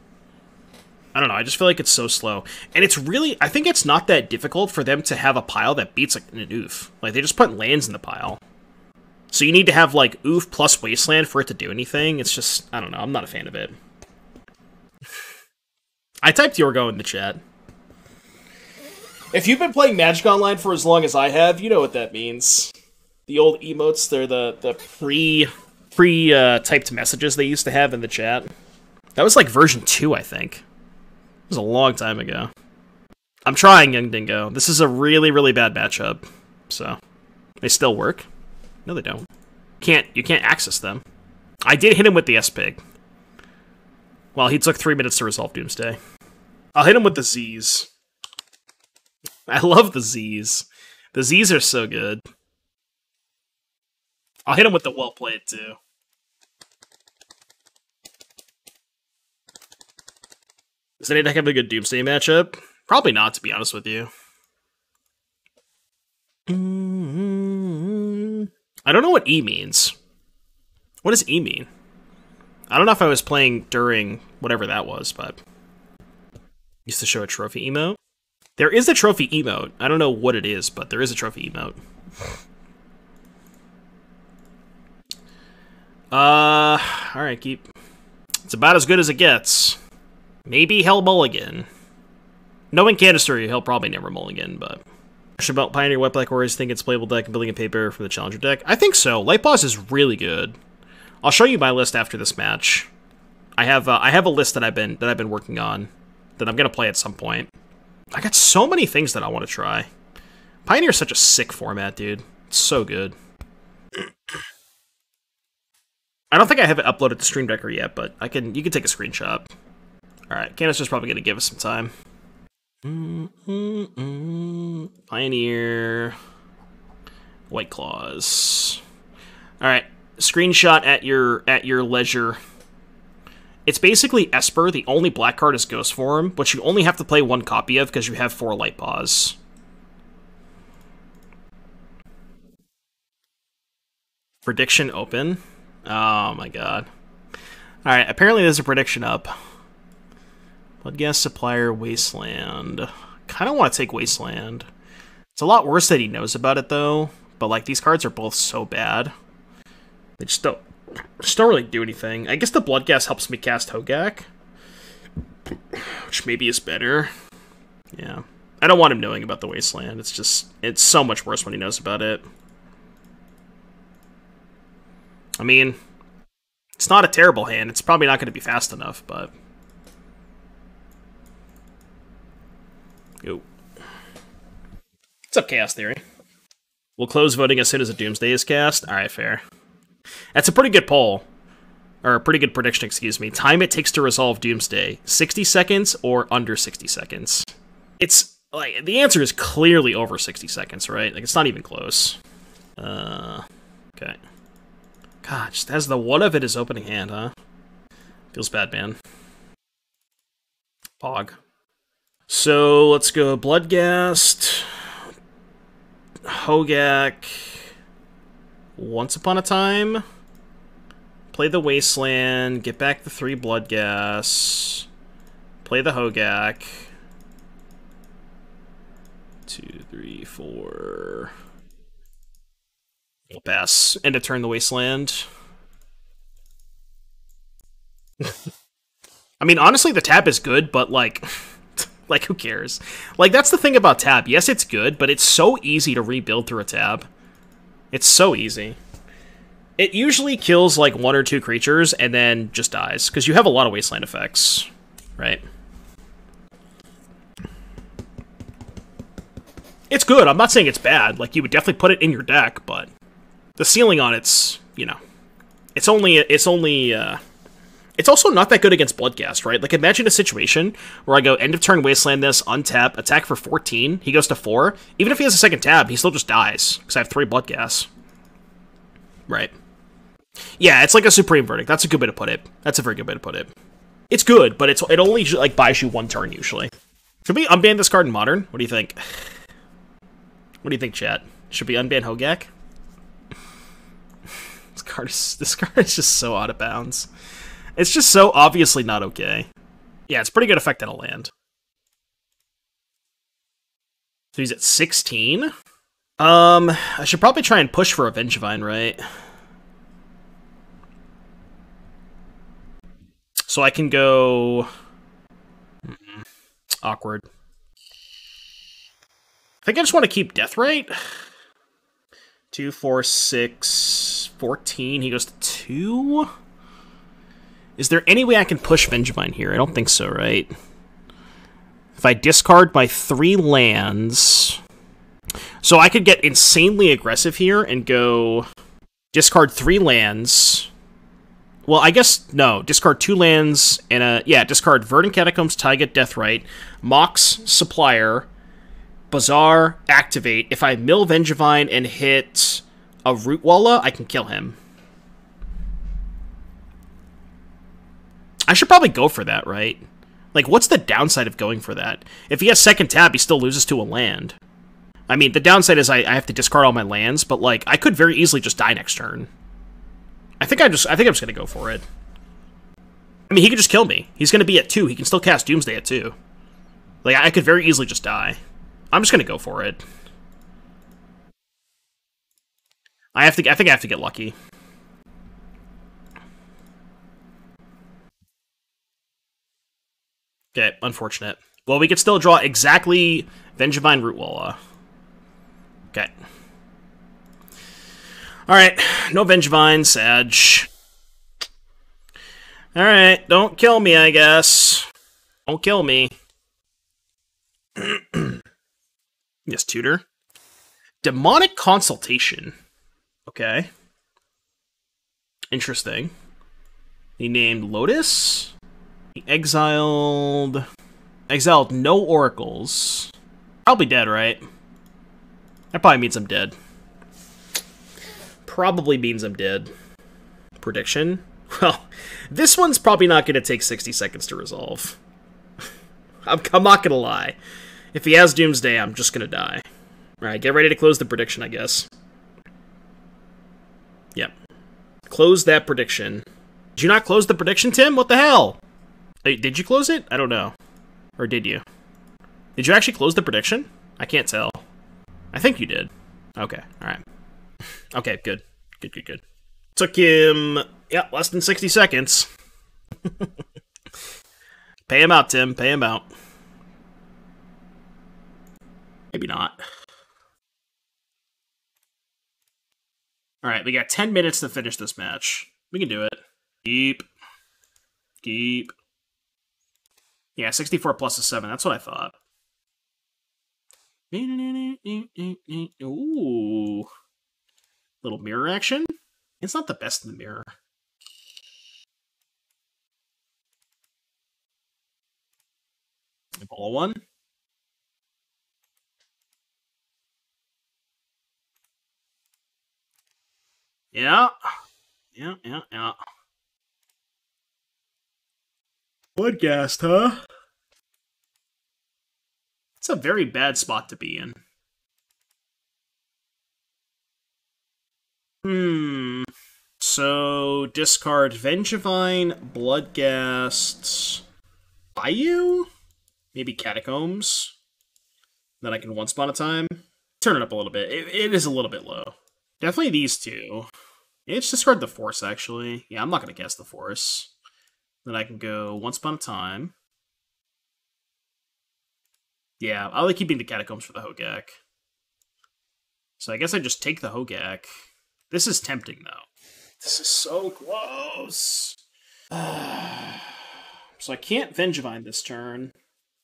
I don't know, I just feel like it's so slow. And it's really, I think it's not that difficult for them to have a pile that beats like an Ouphe. Like, they just put lands in the pile. So you need to have, like, Ouphe plus Wasteland for it to do anything. It's just, I don't know, I'm not a fan of it. I typed Yorgo in the chat. If you've been playing Magic Online for as long as I have, you know what that means. The old emotes, they're the pre-typed messages they used to have in the chat. That was like version 2, I think. It was a long time ago. I'm trying, Young Dingo. This is a really, really bad matchup. So, they still work? No, they don't. You can't access them. I did hit him with the S-Pig. Well, he took 3 minutes to resolve Doomsday. I'll hit him with the Z's. I love the Z's. The Z's are so good. I'll hit him with the well played, too. Does any deck have a good Doomsday matchup? Probably not, to be honest with you. I don't know what E means. What does E mean? I don't know if I was playing during whatever that was, but... Used to show a trophy emote? There is a trophy emote. I don't know what it is, but there is a trophy emote. Alright, keep... It's about as good as it gets. Maybe he'll mulligan. Knowing Canister, he'll probably never mulligan, but... About Pioneer Wet Black Warriors think it's playable deck and building a paper from the Challenger deck. I think so. Lightboss is really good. I'll show you my list after this match. I have a list that I've been working on that I'm gonna play at some point. I got so many things that I want to try. Pioneer's such a sick format, dude. It's so good. I don't think I have it uploaded to Stream Decker yet, but you can take a screenshot. Alright, Canister's probably gonna give us some time. Pioneer. White Claws. Alright, screenshot at your leisure. It's basically Esper. The only black card is Ghost Form, which you only have to play one copy of because you have 4 Light Paws. Prediction open. Oh my god. Alright, apparently there's a prediction up. Bloodghast, Supplier, Wasteland. Kind of want to take Wasteland. It's a lot worse that he knows about it, though. But, like, these cards are both so bad. They just don't really do anything. I guess the Bloodghast helps me cast Hogaak, which maybe is better. Yeah. I don't want him knowing about the Wasteland. It's so much worse when he knows about it. I mean, it's not a terrible hand. It's probably not going to be fast enough, but... Go. What's up, Chaos Theory? We'll close voting as soon as a Doomsday is cast. Alright, fair. That's a pretty good poll. Or a pretty good prediction, excuse me. Time it takes to resolve Doomsday. 60 seconds or under 60 seconds? It's, like, the answer is clearly over 60 seconds, right? Like, it's not even close. Okay. God, just has the one of it as opening hand, huh? Feels bad, man. Pog. So, let's go Bloodghast, Hogaak, Once Upon a Time, play the Wasteland, get back the 3 Bloodghasts, play the Hogaak, 2, 3, 4... We'll pass. End of turn the Wasteland. I mean, honestly, the tab is good, but, like, like, who cares? Like, that's the thing about tab. Yes, it's good, but it's so easy to rebuild through a tab. It's so easy. It usually kills, like, 1 or 2 creatures, and then just dies, because you have a lot of Wasteland effects, right? It's good. I'm not saying it's bad. Like, you would definitely put it in your deck, but... the ceiling on it's, you know, it's also not that good against Bloodghast, right? Like, imagine a situation where I go end of turn Wasteland this, untap, attack for 14, he goes to 4. Even if he has a second tab, he still just dies, because I have 3 Bloodghasts. Right. Yeah, it's like a Supreme Verdict. That's a good way to put it. That's a very good way to put it. It's good, but it only, like, buys you 1 turn, usually. Should we unban this card in Modern? What do you think? What do you think, chat? Should we unban Hogaak? This card is just so out of bounds. It's just so obviously not okay. Yeah, it's pretty good effect on a land. So he's at 16? I should probably try and push for a Vengevine, right? So I can go... awkward. I think I just want to keep Deathrite. 2, 4, 6, 14. He goes to 2? Is there any way I can push Vengevine here? I don't think so, right? If I discard my 3 lands... So I could get insanely aggressive here and go... discard 3 lands... Well, I guess, no. Discard 2 lands and a... yeah, discard Verdant Catacombs, Taiga, Deathrite, Mox, Supplier... Bazaar, activate. If I mill Vengevine and hit a Rootwalla, I can kill him. I should probably go for that, right? Like, what's the downside of going for that? If he has second tab, he still loses to a land. I mean, the downside is I have to discard all my lands, but, like, I could very easily just die next turn. I think I'm just gonna go for it. I mean, he could just kill me. He's gonna be at 2. He can still cast Doomsday at 2. Like, I could very easily just die. I'm just gonna go for it. I think I have to get lucky. Okay, unfortunate. Well, we could still draw exactly Vengevine Rootwalla. Okay. Alright, no Vengevine, Sag. Alright, don't kill me, I guess. Don't kill me. Yes, tutor. Demonic Consultation. Okay. Interesting. He named Lotus. He exiled no oracles. Probably dead, right? That probably means I'm dead. Probably means I'm dead. Prediction? Well, this one's probably not going to take 60 seconds to resolve. I'm not going to lie. If he has Doomsday, I'm just going to die. Alright, get ready to close the prediction, I guess. Yep. Close that prediction. Did you not close the prediction, Tim? What the hell? Did you close it? I don't know. Or did you? Did you actually close the prediction? I can't tell. I think you did. Okay, alright. Okay, good. Good. Took him, yeah, less than 60 seconds. Pay him out, Tim. Pay him out. Maybe not. Alright, we got 10 minutes to finish this match. We can do it. Keep. Yeah, 64 plus a 7. That's what I thought. Ooh. Little mirror action. It's not the best in the mirror. Ball one. Yeah. Bloodghast, huh? It's a very bad spot to be in. So, discard Vengevine, Bloodghast, Bayou? Maybe Catacombs? That I can one spot at a time? Turn it up a little bit. It is a little bit low. Definitely these two. It's discard the Force, actually. Yeah, I'm not going to cast the Force. Then I can go one spot at a time. Yeah, I like keeping the Catacombs for the Hogaak. So I guess I just take the Hogaak. This is tempting, though. This is so close. So I can't Vengevine this turn.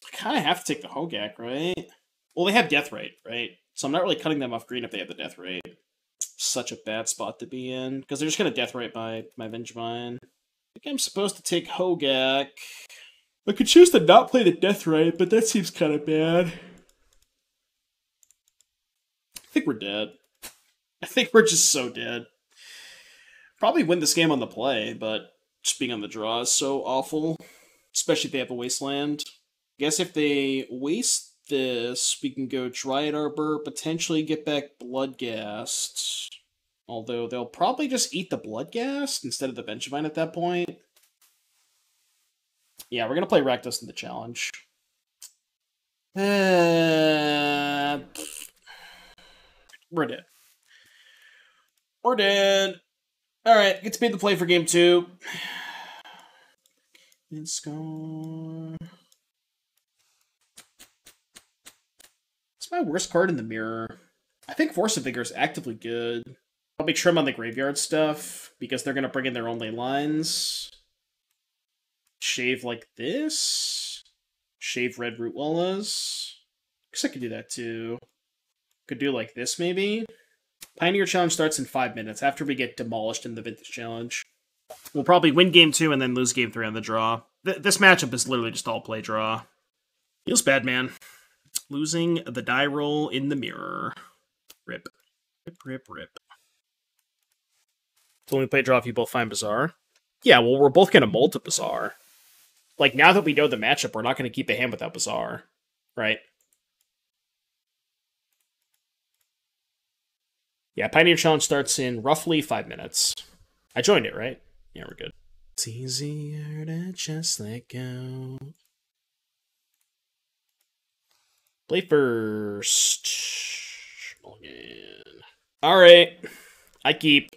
I kind of have to take the Hogaak, right? Well, they have Deathrite, right? So I'm not really cutting them off green if they have the Deathrite. Such a bad spot to be in, because they're just going to Deathrite my Vengevine. I think I'm supposed to take Hogaak. I could choose to not play the Deathrite, but that seems kind of bad. I think we're dead. I think we're just so dead. Probably win this game on the play, but just being on the draw is so awful. Especially if they have a Wasteland. I guess if they waste this, we can go Dryad Arbor, potentially get back Bloodghast. Although they'll probably just eat the Bloodghast instead of the Vengevine at that point. Yeah, we're going to play Rakdos in the challenge. We're dead. We're dead. Alright, get to be the play for game 2. Let's go. It's my worst card in the mirror. I think Force of Vigor is actively good. Probably trim on the graveyard stuff, because they're going to bring in their own Leylines. Shave like this. Shave red Rootwallas. Guess I could do that too. Could do like this maybe. Pioneer Challenge starts in 5 minutes after we get demolished in the Vintage Challenge. We'll probably win game 2 and then lose game 3 on the draw. This matchup is literally just all play draw. Feels bad, man. Losing the die roll in the mirror. Rip. Rip. It's only play draw if you both find Bazaar. Yeah, well, we're both going to mold to Bazaar. Like, now that we know the matchup, we're not going to keep a hand without Bazaar. Right? Yeah, Pioneer Challenge starts in roughly 5 minutes. I joined it, right? Yeah, we're good. It's easier to just let go. Play first. Alright. I keep.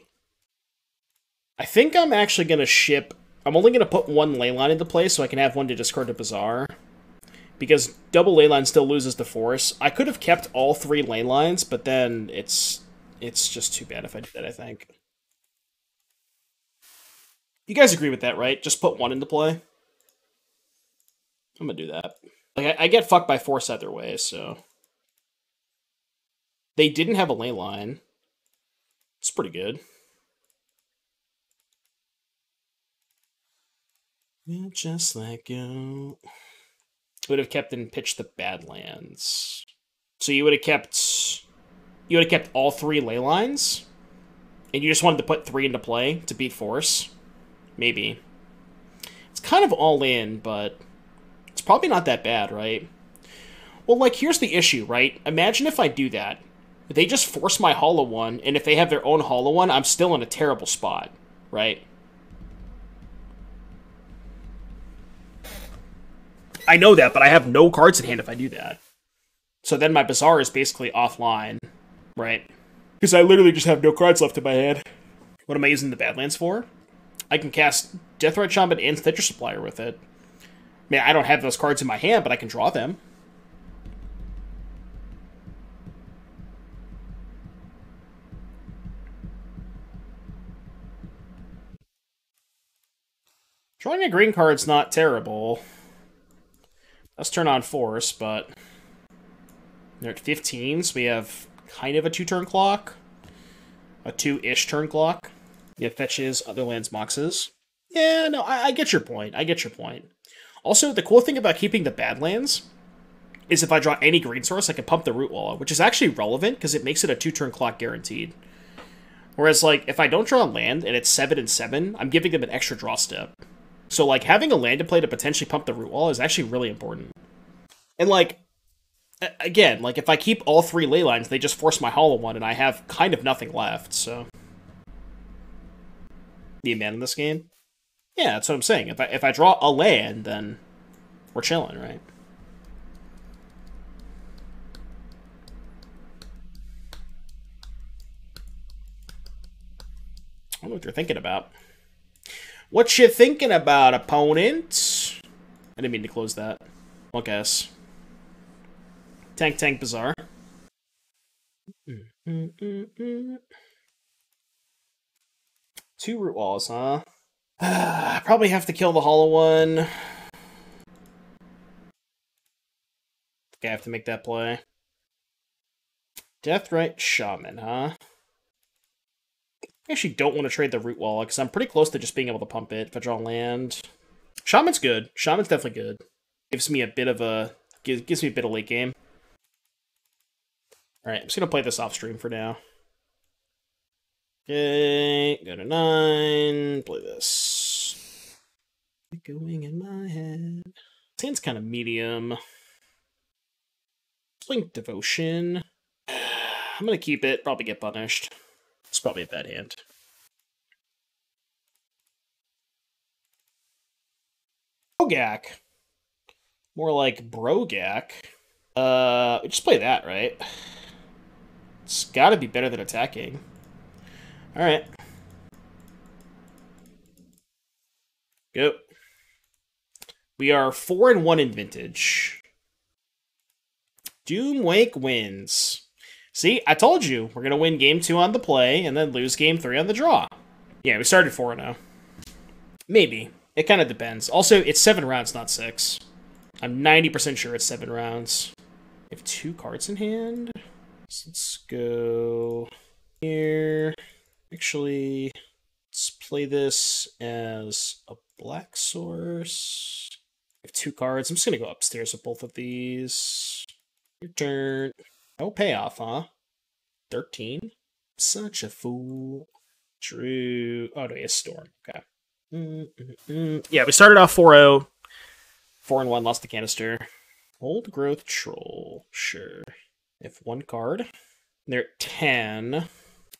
I think I'm actually going to ship. I'm only going to put one Leyline into play so I can have one to discard to Bazaar. Because double Leyline still loses the Force. I could have kept all 3 Leylines, but then it's just too bad if I do that, I think. You guys agree with that, right? Just put one into play. I'm going to do that. Like, I get fucked by Force either way, so. They didn't have a Leyline. It's pretty good. We'll just let go. Would have kept and pitched the Badlands. So you would have kept all 3 Leylines, and you just wanted to put 3 into play to beat Force. Maybe. It's kind of all in, but it's probably not that bad, right? Well, like, here's the issue, right? Imagine if I do that. They just force my Hollow one, and if they have their own Hollow one, I'm still in a terrible spot, right? I know that, but I have no cards in hand if I do that. So then my Bazaar is basically offline, right? Because I literally just have no cards left in my hand. What am I using the Badlands for? I can cast Deathrite Shaman and Stitcher Supplier with it. I mean, I don't have those cards in my hand, but I can draw them. Drawing a green card's not terrible. Let's turn on Force, but they're at 15, so we have kind of a 2-turn clock. A 2-ish turn clock. You have fetches, other lands, moxes. Yeah, no, I get your point. I get your point. Also, the cool thing about keeping the Badlands is if I draw any green source, I can pump the Rootwalla, which is actually relevant because it makes it a 2-turn clock guaranteed. Whereas, like, if I don't draw a land and it's 7 and 7, I'm giving them an extra draw step. So, like, having a land to play to potentially pump the Rootwalla is actually really important. And, like, again, like, if I keep all 3 Leylines, they just force my hollow one, and I have kind of nothing left, so... Be a man in this game? Yeah, that's what I'm saying. If I draw a land, then we're chilling, right? I don't know what you're thinking about. What you thinking about, opponent? I didn't mean to close that. Well, guess. Tank, Bazaar. Two Rootwallas, huh? Probably have to kill the hollow one. Okay, I have to make that play. Deathrite Shaman, huh? I actually don't want to trade the Rootwalla, because I'm pretty close to just being able to pump it if I draw land. Shaman's good. Shaman's definitely good. Gives me a bit of a... Gives me a bit of late game. Alright, I'm just going to play this off stream for now. Okay, go to 9. Play this. Going in my head. This hand's kind of medium. Blink Devotion. I'm going to keep it. Probably get punished. It's probably a bad hand. Hogaak. More like RedGaak. Just play that, right? It's gotta be better than attacking. Alright. Go. We are 4-1 in Vintage. Doomwake wins. See, I told you, we're going to win game 2 on the play, and then lose game 3 on the draw. Yeah, we started 4-0. Maybe. It kind of depends. Also, it's 7 rounds, not 6. I'm 90% sure it's 7 rounds. We have 2 cards in hand. So let's go here. Actually, let's play this as a black source. We have 2 cards. I'm just going to go upstairs with both of these. Your turn. No payoff, huh? 13. Such a fool. Drew. Oh, no, he has Storm. Okay. Yeah, we started off 4-0. 4-1, lost the canister. Old Growth Troll. Sure. They have 1 card. They're at 10.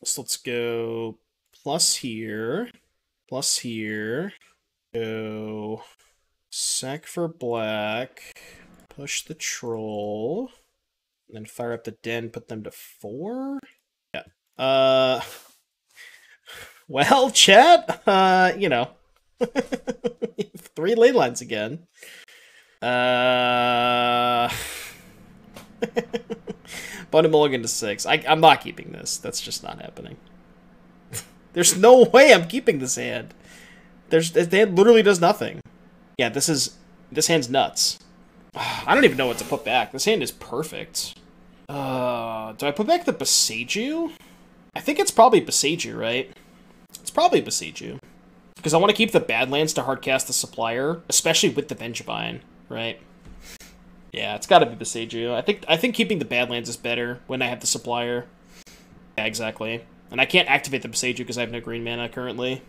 So let's go plus here. Plus here. Go sack for black. Push the troll. And then fire up the den, put them to 4? Yeah. Well, chat, you know. 3 ley lines again. Bunny Mulligan to 6. I'm not keeping this. That's just not happening. There's no way I'm keeping this hand. This hand literally does nothing. Yeah, this hand's nuts. I don't even know what to put back. This hand is perfect. Do I put back the Boseiju? I think it's probably Boseiju, right? It's probably Boseiju. Because I want to keep the Badlands to hardcast the Supplier, especially with the Vengevine, right? Yeah, it's got to be Boseiju. I think keeping the Badlands is better when I have the Supplier. Yeah, exactly. And I can't activate the Boseiju because I have no green mana currently.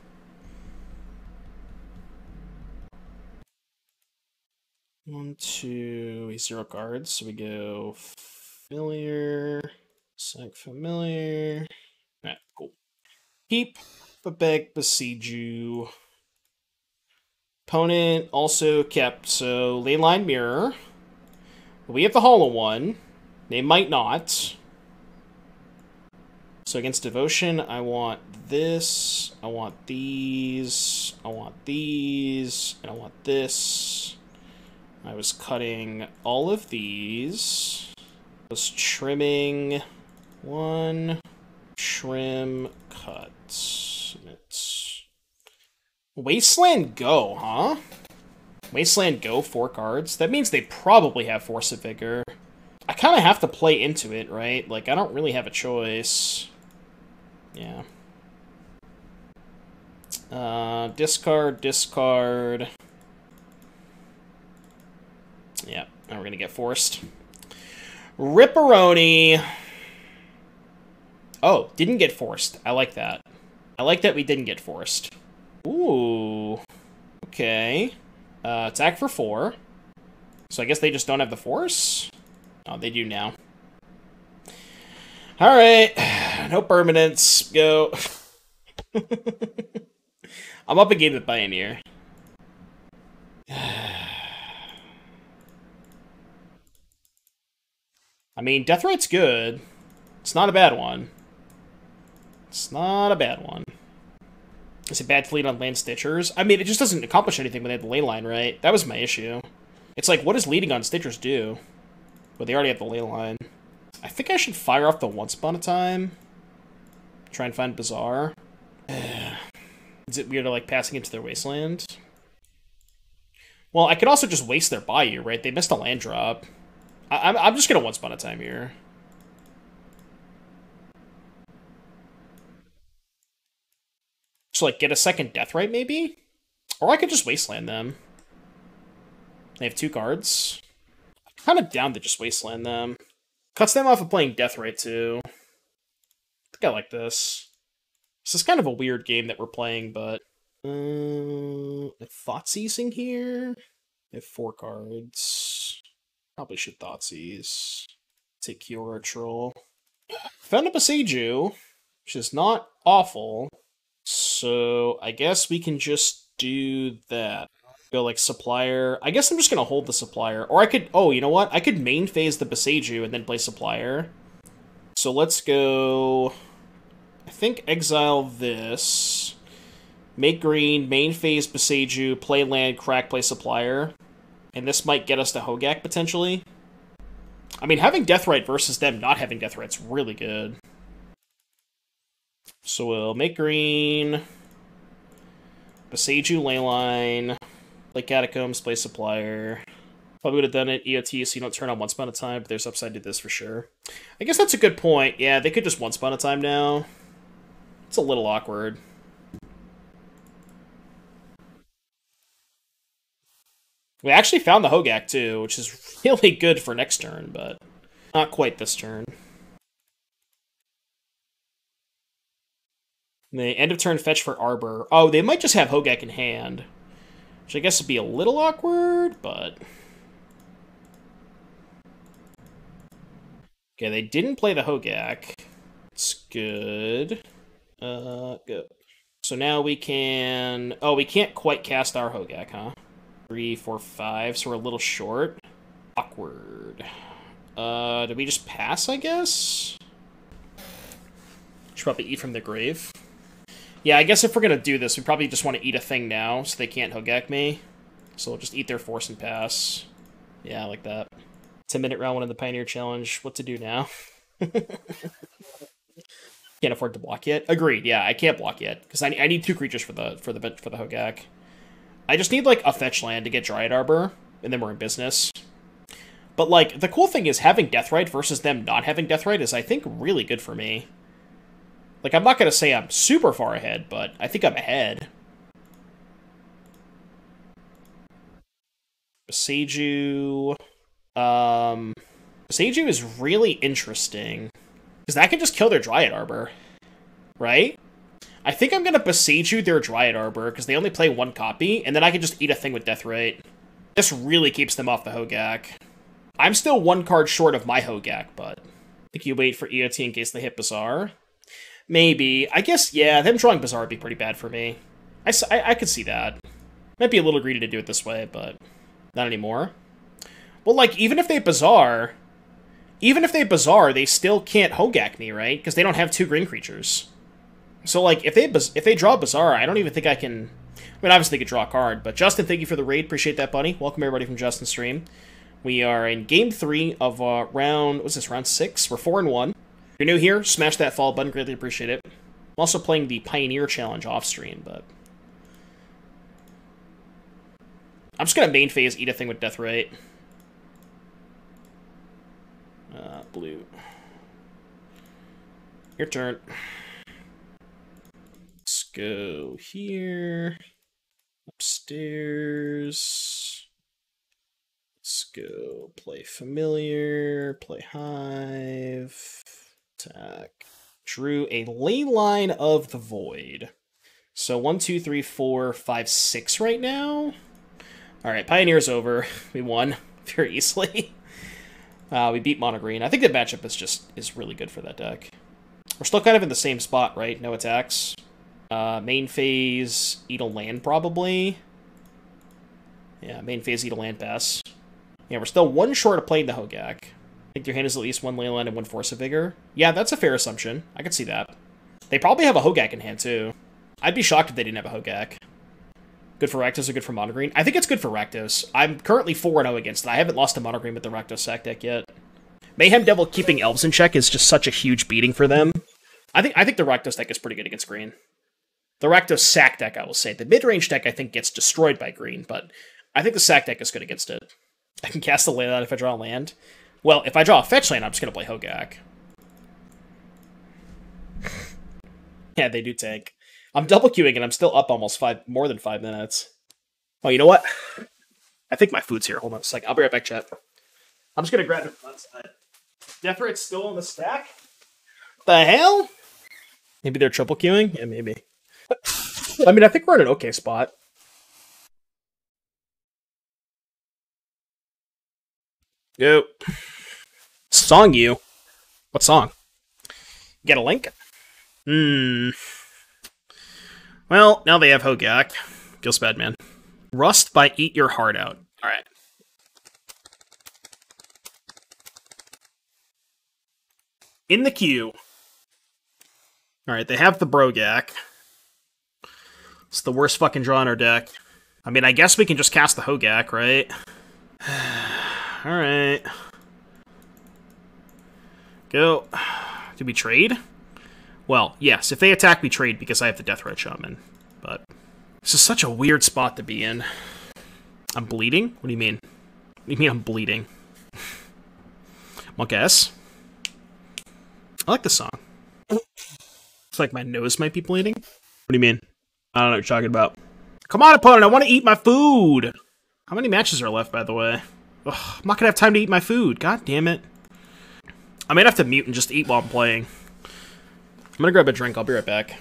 One, two, 0 cards. So we go Familiar, Sack Familiar. Alright, cool. Keep, put back Boseiju. Opponent also kept, so Leyline Mirror. We have the Hollow One. They might not. So against Devotion, I want this, I want these, I want these, and I want this. I was cutting all of these. I was trimming one, trim, cut. It's Wasteland Go, huh? Wasteland Go, 4 cards. That means they probably have Force of Vigor. I kind of have to play into it, right? Like, I don't really have a choice. Yeah. Discard, discard. Yeah, now we're gonna get forced. Ripperoni. Oh, didn't get forced. I like that. I like that we didn't get forced. Ooh. Okay. Attack for 4. So I guess they just don't have the force? Oh, they do now. Alright. No permanents. Go. I'm up a game with Pioneer. I mean, Deathrite's good. It's not a bad one. It's not a bad one. It's a bad fleet on land stitchers. I mean, it just doesn't accomplish anything when they have the Leyline, right? That was my issue. It's like, what does leading on stitchers do? Well, they already have the Leyline. I think I should fire off the Once Upon a Time. Try and find Bazaar. Is it weird to, like, passing into their Wasteland? Well, I could also just waste their Bayou, right? They missed a land drop. I'm just gonna Once Upon a Time here. So, like, get a second Deathrite, maybe? Or I could just Wasteland them. They have 2 cards. I'm kind of down to just Wasteland them. Cuts them off of playing Deathrite, too. I think I like this. This is kind of a weird game that we're playing, but... Thoughtseizing here? They have 4 cards. Probably should Thoughtseize. Take Kiora Troll. Found a Boseiju, which is not awful. So, I guess we can just do that. Go, like, Supplier. I guess I'm just gonna hold the Supplier. Or I could... Oh, you know what? I could main phase the Boseiju and then play Supplier. So let's go... I think exile this. Make green, main phase Boseiju, play land, crack, play Supplier. And this might get us to Hogaak, potentially. I mean, having Deathrite versus them not having Deathrite's really good. So we'll make green, Boseiju, Leyline, play Catacombs, play Supplier. Probably would have done it EOT so you don't turn on Once Upon a Time, but there's upside to this for sure. I guess that's a good point. Yeah, they could just Once Upon a Time now. It's a little awkward. We actually found the Hogaak too, which is really good for next turn, but not quite this turn. The end of turn fetch for Arbor. Oh, they might just have Hogaak in hand. Which I guess would be a little awkward, but... Okay, they didn't play the Hogaak. It's good. Good. So now we can... Oh, we can't quite cast our Hogaak, huh? 3, 4, 5, so we're a little short. Awkward. Did we just pass, I guess? Should probably eat from the grave. Yeah, I guess if we're gonna do this, we probably just want to eat a thing now, so they can't Hogaak me. So we'll just eat their force and pass. Yeah, I like that. 10-minute round 1 in the Pioneer Challenge. What to do now? Can't afford to block yet. Agreed. Yeah, I can't block yet because I need 2 creatures for the Hogaak. I just need like a fetch land to get Dryad Arbor, and then we're in business. But like the cool thing is having Deathrite versus them not having Deathrite is I think really good for me. Like I'm not gonna say I'm super far ahead, but I think I'm ahead. Boseiju. Boseiju is really interesting. Because that can just kill their Dryad Arbor. Right? I think I'm going to Boseiju their Dryad Arbor, because they only play 1 copy, and then I can just eat a thing with Deathrite. This really keeps them off the Hogaak. I'm still 1 card short of my Hogaak, but... I think you wait for EOT in case they hit Bazaar. Maybe. I guess, yeah, them drawing Bazaar would be pretty bad for me. I could see that. Might be a little greedy to do it this way, but not anymore. Well, like, even if they Bazaar, they still can't Hogaak me, right? Because they don't have 2 green creatures. So, like, if they draw Bazaar, I don't even think I can... I mean, obviously they could draw a card, but Justin, thank you for the raid. Appreciate that, buddy. Welcome everybody from Justin's stream. We are in Game 3 of round... What's this, round 6? We're 4-1. If you're new here, smash that follow button. Greatly appreciate it. I'm also playing the Pioneer Challenge off-stream, but... I'm just gonna main phase, eat a thing with Deathrite. Blue. Your turn. Let's go here. Upstairs. Let's go play Familiar. Play Hive. Attack. Drew a Leyline of the Void. So 1, 2, 3, 4, 5, 6 right now. Alright, Pioneer's over. We won very easily. We beat Mono Green. I think the matchup is really good for that deck. We're still kind of in the same spot, right? No attacks. Main phase, eat a land probably. Yeah, main phase, eat a land pass. Yeah, we're still 1 short of playing the Hogaak. I think your hand is at least 1 Leyline and 1 Force of Vigor. Yeah, that's a fair assumption. I could see that. They probably have a Hogaak in hand, too. I'd be shocked if they didn't have a Hogaak. Good for Rakdos or good for Mono Green? I think it's good for Rakdos. I'm currently 4-0 against it. I haven't lost to Mono Green with the Rakdos sack deck yet. Mayhem Devil keeping Elves in check is just such a huge beating for them. I think the Rakdos deck is pretty good against Green. The Rakdos sack deck, I will say. The mid-range deck, I think, gets destroyed by Green, but I think the sack deck is good against it. I can cast the Leyline if I draw a land. Well, if I draw a fetch land, I'm just going to play Hogaak. Yeah, they do tank. I'm double queuing and I'm still up almost more than 5 minutes. Oh, you know what? I think my food's here. Hold on a second. I'll be right back, chat. I'm just gonna grab it from outside. Deathrite's still on the stack? The hell? Maybe they're triple queuing? Yeah, maybe. I mean, I think we're in an okay spot. Go. Song you? What song? Get a link? Well, now they have Hogaak. Feels bad, man. Rust by Eat Your Heart Out. Alright. In the queue. Alright, they have the Brogaak. It's the worst fucking draw in our deck. I mean, I guess we can just cast the Hogaak, right? Alright. Go. Do we trade? Well, yes, if they attack, we trade because I have the Deathrite Shaman. But this is such a weird spot to be in. I'm bleeding? What do you mean? What do you mean I'm bleeding? Monk S? I like the song. It's like my nose might be bleeding. What do you mean? I don't know what you're talking about. Come on, opponent, I want to eat my food! How many matches are left, by the way? Ugh, I'm not gonna have time to eat my food. God damn it. I might have to mute and just eat while I'm playing. I'm gonna grab a drink. I'll be right back.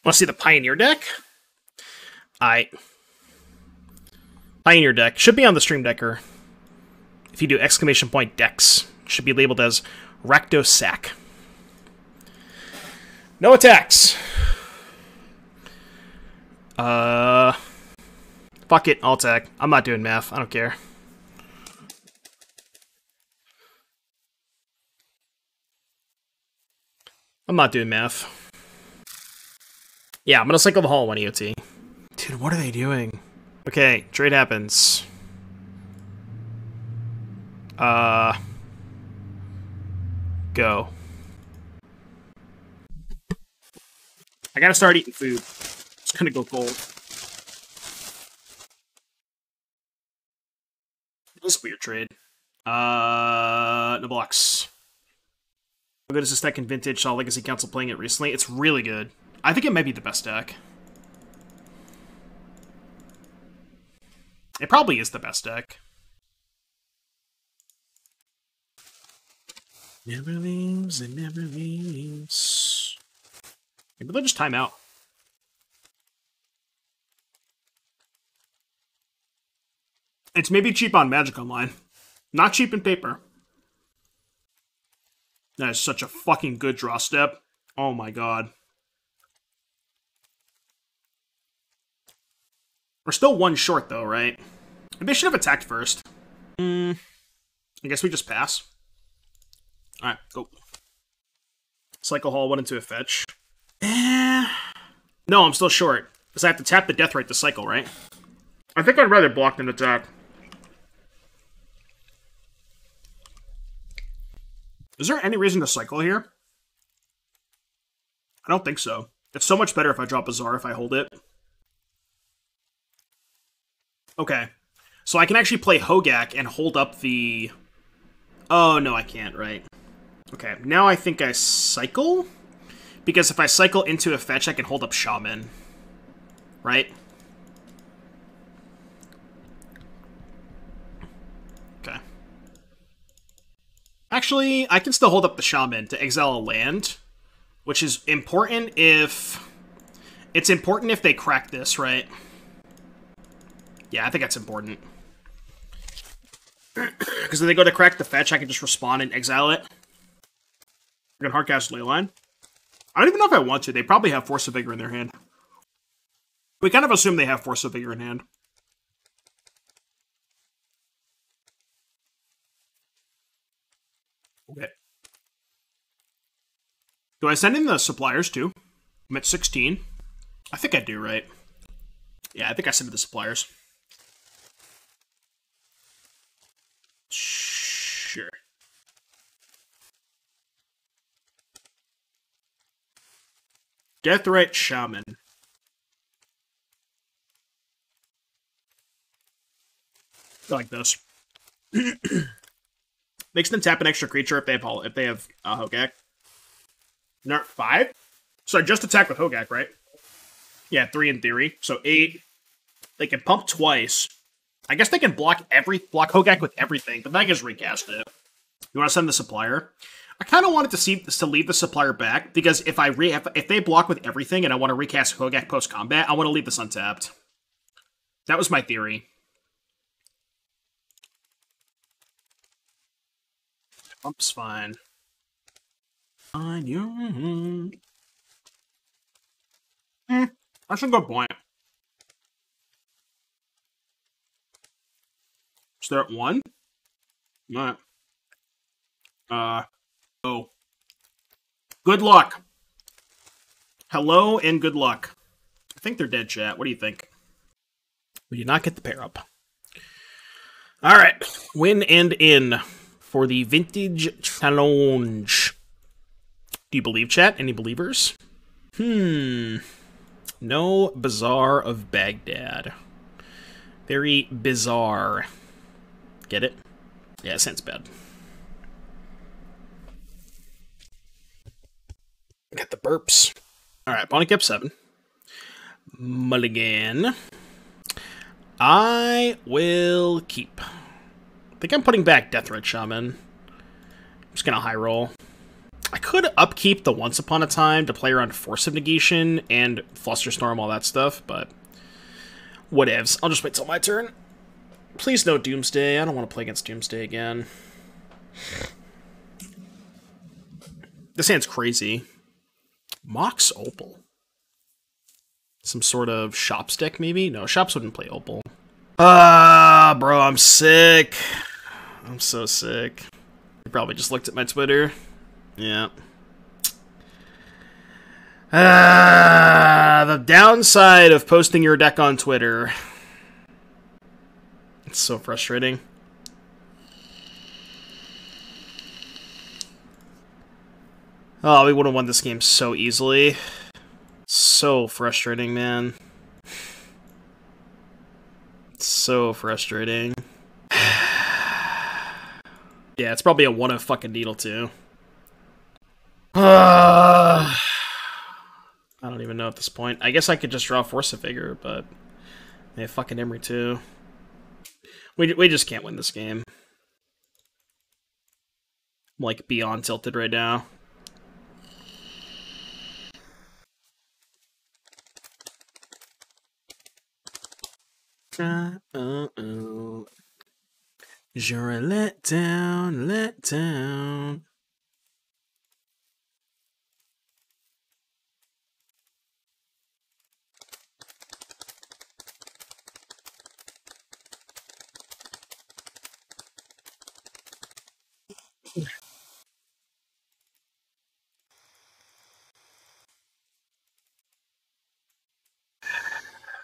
Want to see the Pioneer deck? Pioneer deck. Should be on the Stream Decker. If you do exclamation point decks, should be labeled as Rakdos Sack. No attacks. Fuck it. I'll attack. I'm not doing math. I don't care. I'm not doing math. Yeah, I'm gonna cycle the Hall 1 EOT. Dude, what are they doing? Okay, trade happens. Go. I gotta start eating food. It's gonna go cold. This is a weird trade. No blocks. How good is this deck in Vintage? Saw Legacy Council playing it recently. It's really good. I think it might be the best deck. It probably is the best deck. Never leaves, it never leaves. Maybe they'll just time out. It's maybe cheap on Magic Online. Not cheap in paper. That is such a fucking good draw step. Oh my god. We're still one short, though, right? Maybe I should have attacked first. I guess we just pass. Alright, go. Cycle Hall went into a fetch. No, I'm still short. Because I have to tap the Deathrite to cycle, right? I think I'd rather block than attack. Is there any reason to cycle here? I don't think so. It's so much better if I drop Bazaar if I hold it. Okay. So I can actually play Hogaak and hold up the... Oh, no, I can't, right? Okay, now I think I cycle? Because if I cycle into a fetch, I can hold up Shaman. Right? Okay. Actually, I can still hold up the Shaman to exile a land, which is important if... It's important if they crack this, right? Yeah, I think that's important. Because if they go to crack the fetch, I can just respond and exile it. I can hardcast Leyline. I don't even know if I want to. They probably have Force of Vigor in their hand. We kind of assume they have Force of Vigor in hand. Okay. Do I send in the suppliers too? I'm at 16. I think I do, right? Yeah, I think I send in the suppliers. Sure. Deathrite Shaman. I like this. Makes them tap an extra creature if they have Hogaak. Not 5? So I just attack with Hogaak, right? Yeah, 3 in theory. So 8. They can pump twice. I guess they can block Hogaak with everything, but then I just recast it. You want to send the Supplier? I kind of wanted to leave the Supplier back, because if they block with everything and I want to recast Hogaak post-combat, I want to leave this untapped. That was my theory. Pump's fine. Fine, that's a good point. Start 1? Alright. Oh. Good luck. Hello and good luck. I think they're dead, chat. What do you think? We did not get the pair up. Alright. Win and in for the Vintage Challenge. Do you believe, chat? Any believers? No Bazaar of Baghdad. Very bizarre. Get it? Yeah, it sounds bad. Got the burps. Alright, Bonnie kept 7. Mulligan. I will keep. I think I'm putting back Deathrite Shaman. I'm just gonna high roll. I could upkeep the Once Upon a Time to play around Force of Negation and Flusterstorm, all that stuff, but whatevs. I'll just wait till my turn. Please no Doomsday. I don't want to play against Doomsday again. This hand's crazy. Mox Opal. Some sort of Shops deck, maybe? No, Shops wouldn't play Opal. Bro, I'm sick. I'm so sick. You probably just looked at my Twitter. Yeah. The downside of posting your deck on Twitter. It's so frustrating. Oh, we would have won this game so easily. So frustrating, man. So frustrating. Yeah, it's probably a one of fucking needle too. I don't even know at this point. I guess I could just draw Force of Vigor, but they have fucking Emery too. We just can't win this game. I'm like beyond tilted right now. You're a letdown.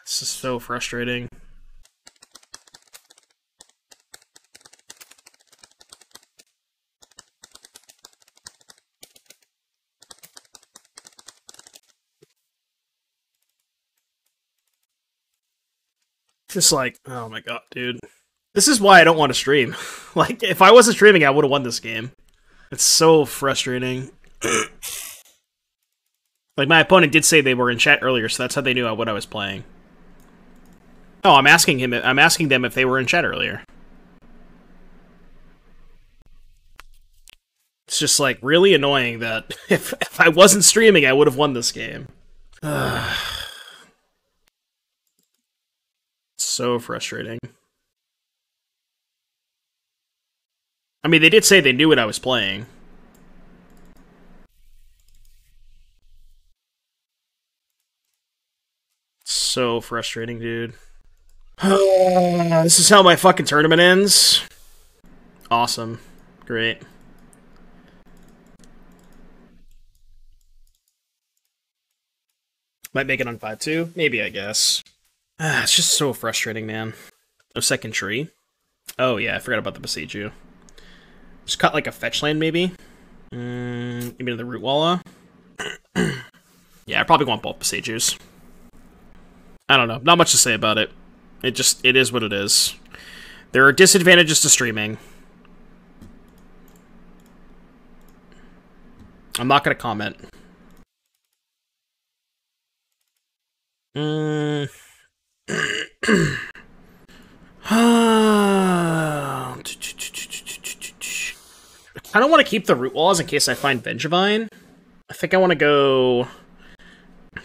This is so frustrating. Just like, oh my god, dude. This is why I don't want to stream. Like, if I wasn't streaming, I would have won this game. It's so frustrating. Like, my opponent did say they were in chat earlier, so that's how they knew what I was playing. Oh, I'm asking them if they were in chat earlier. It's just, like, really annoying that if I wasn't streaming, I would have won this game. So frustrating. I mean, they did say they knew what I was playing. So frustrating, dude. This is how my fucking tournament ends. Awesome. Great. Might make it on 5-2? Maybe, I guess. It's just so frustrating, man. No second tree. Oh, yeah, I forgot about the Boseiju. Just cut, like, a fetch land, maybe? Maybe the Rootwalla? Yeah, I probably want both Boseijus. I don't know. Not much to say about it. It is what it is. There are disadvantages to streaming. I'm not going to comment. I don't want to keep the Rootwallas in case I find Vengevine. I think I want to go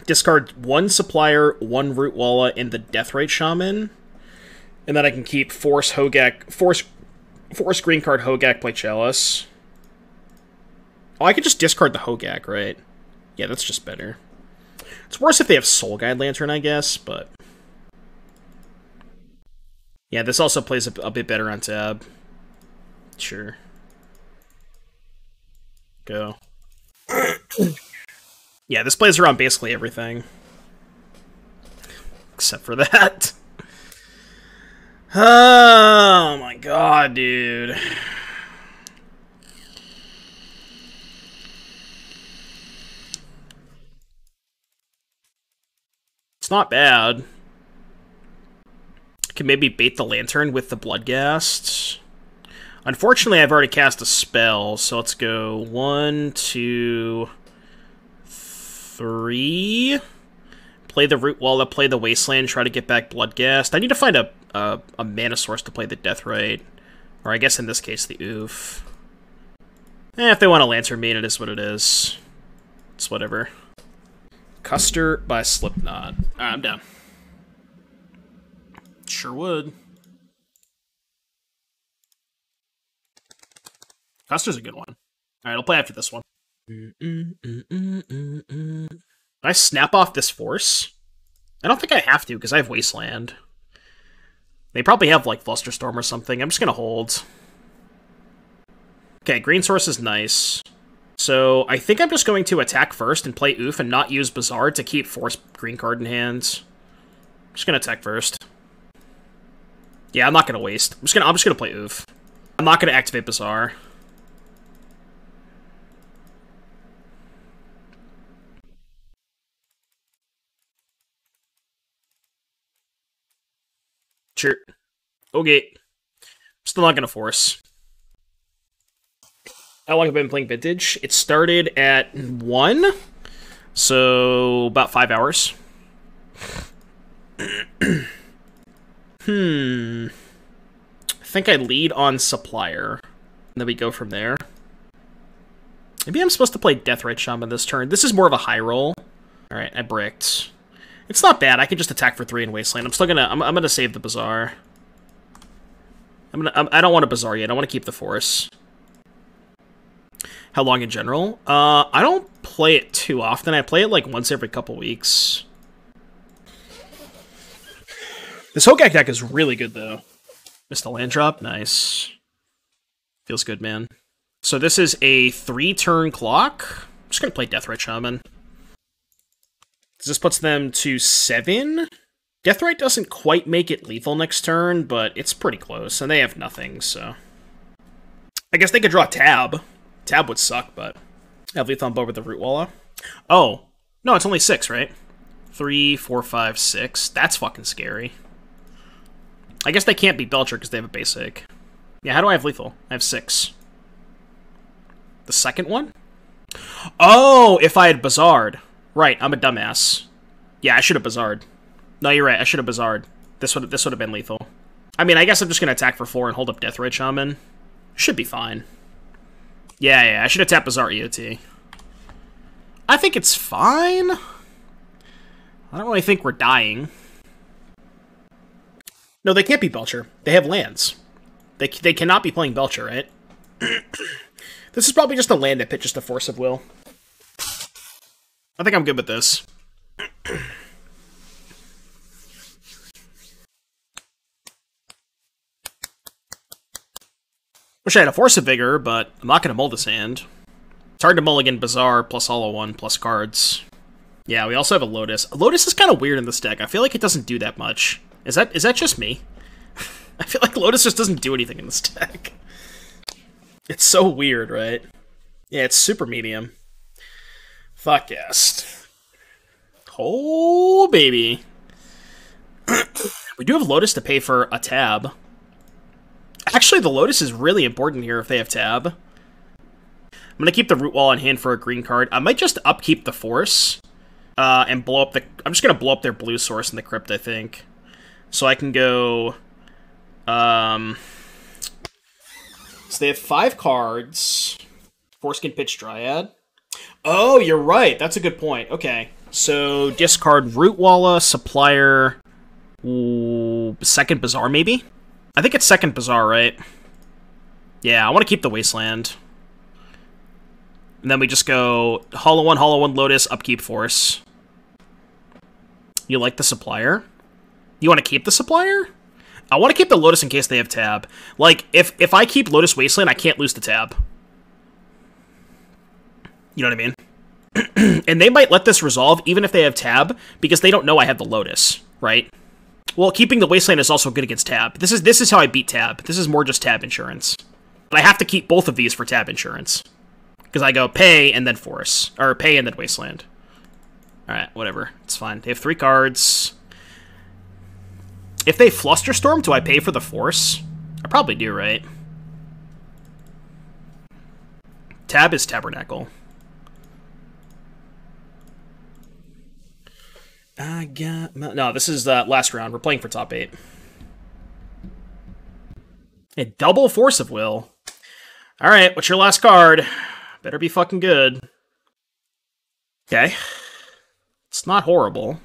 discard one Supplier, one Rootwalla, and the Deathrite Shaman. And then I can keep Force Hogaak, Force green card Hogaak, play Chalice. Oh, I could just discard the Hogaak, right? Yeah, that's just better. It's worse if they have Soul Guide Lantern, I guess, but... Yeah, this also plays a bit better on tab. Sure. Go. Yeah, this plays around basically everything. Except for that. Oh my god, dude. It's not bad. I can maybe bait the Lantern with the Bloodghast. Unfortunately, I've already cast a spell, so let's go 1, 2, 3. Play the Rootwalla, play the Wasteland, try to get back Bloodghast. I need to find a mana source to play the Deathrite. Or I guess in this case, the Ouphe. If they want a Lantern main, it is what it is. It's whatever. Custer by Slipknot. Alright, I'm down. Sure would. Custer's a good one. Alright, I'll play after this one. Can I snap off this Force? I don't think I have to, because I have Wasteland. They probably have, like, Flusterstorm or something. I'm just gonna hold. Okay, green source is nice. So, I think I'm just going to attack first and play Ouphe and not use Bazaar to keep Force green card in hand. I'm just gonna attack first. Yeah, I'm not gonna waste. I'm just gonna play Ouphe. I'm not gonna activate Bazaar. Sure. Okay. Still not gonna force. How long have I been playing Vintage? It started at 1, so about 5 hours. I think I lead on Supplier, and then we go from there. Maybe I'm supposed to play Deathrite Shaman this turn. This is more of a high roll. Alright, I bricked. It's not bad. I can just attack for 3 in Wasteland. I'm still gonna... I'm gonna save the Bazaar. I don't want a Bazaar yet. I want to keep the Force. How long in general? I don't play it too often. I play it like once every couple weeks. This Hogaak deck is really good, though. Missed a land drop. Nice. Feels good, man. So this is a 3-turn clock. I'm just going to play Deathrite Shaman. This puts them to 7. Deathrite doesn't quite make it lethal next turn, but it's pretty close, and they have nothing, so... I guess they could draw Tab. Tab would suck, but... have lethal on board with the Rootwalla. Oh. No, it's only 6, right? 3, 4, 5, 6. That's fucking scary. I guess they can't beat Belcher because they have a basic. Yeah, how do I have lethal? I have 6. The second one? Oh, if I had Bazaar'd. Right, I'm a dumbass. Yeah, I should have Bazaar'd. No, you're right, I should have Bazaar'd. This would have been lethal. I mean, I guess I'm just going to attack for 4 and hold up Deathrite Shaman. Should be fine. Yeah, I should have tapped Bazaar EOT. I think it's fine. I don't really think we're dying. No, they can't be Belcher. They have lands. They cannot be playing Belcher, right? This is probably just a land that pitches the Force of Will. I think I'm good with this. Wish I had a Force of Vigor, but I'm not going to mull this hand. It's hard to mulligan Bazaar plus Hollow 1 plus cards. Yeah, we also have a Lotus. A Lotus is kind of weird in this deck. I feel like it doesn't do that much. Is that just me? I feel like Lotus just doesn't do anything in this deck. It's so weird, right? Yeah, it's super medium. Fuck yes. Oh, baby. We do have Lotus to pay for a Tab. Actually, the Lotus is really important here if they have Tab. I'm going to keep the Rootwalla in hand for a green card. I might just upkeep the Force and blow up the... I'm just going to blow up their blue source in the Crypt, I think. So I can go... So they have 5 cards. Force can pitch Dryad. Oh, you're right. That's a good point. Okay. So discard Rootwalla, Supplier, second Bazaar, maybe? I think it's second Bazaar, right? Yeah, I want to keep the Wasteland. And then we just go Hollow 1, Lotus, upkeep Force. You like the Supplier? You want to keep the Supplier? I want to keep the Lotus in case they have Tab. Like, if I keep Lotus Wasteland, I can't lose the Tab. You know what I mean? And they might let this resolve even if they have Tab, because they don't know I have the Lotus, right? Well, keeping the Wasteland is also good against Tab. This is how I beat Tab. This is more just Tab insurance. But I have to keep both of these for Tab insurance. Because I go pay and then Force. Or pay and then Wasteland. Alright, whatever. It's fine. They have 3 cards. If they Flusterstorm, do I pay for the Force? I probably do, right? Tab is Tabernacle. I got... No, this is last round. We're playing for top 8. A double Force of Will. Alright, what's your last card? Better be fucking good. Okay. It's not horrible.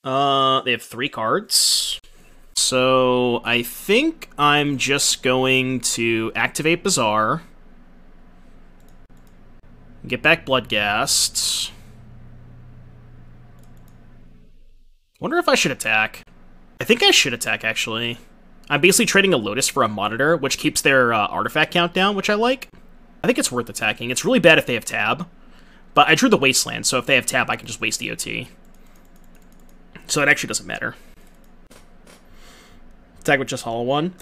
They have 3 cards. So, I think I'm just going to activate Bazaar. Get back Bloodghast. Wonder if I should attack. I think I should attack, actually. I'm basically trading a Lotus for a Monitor, which keeps their artifact count down, which I like. I think it's worth attacking. It's really bad if they have Tab. But I drew the Wasteland, so if they have Tab, I can just waste EOT. So it actually doesn't matter. Attack with just Hollow 1.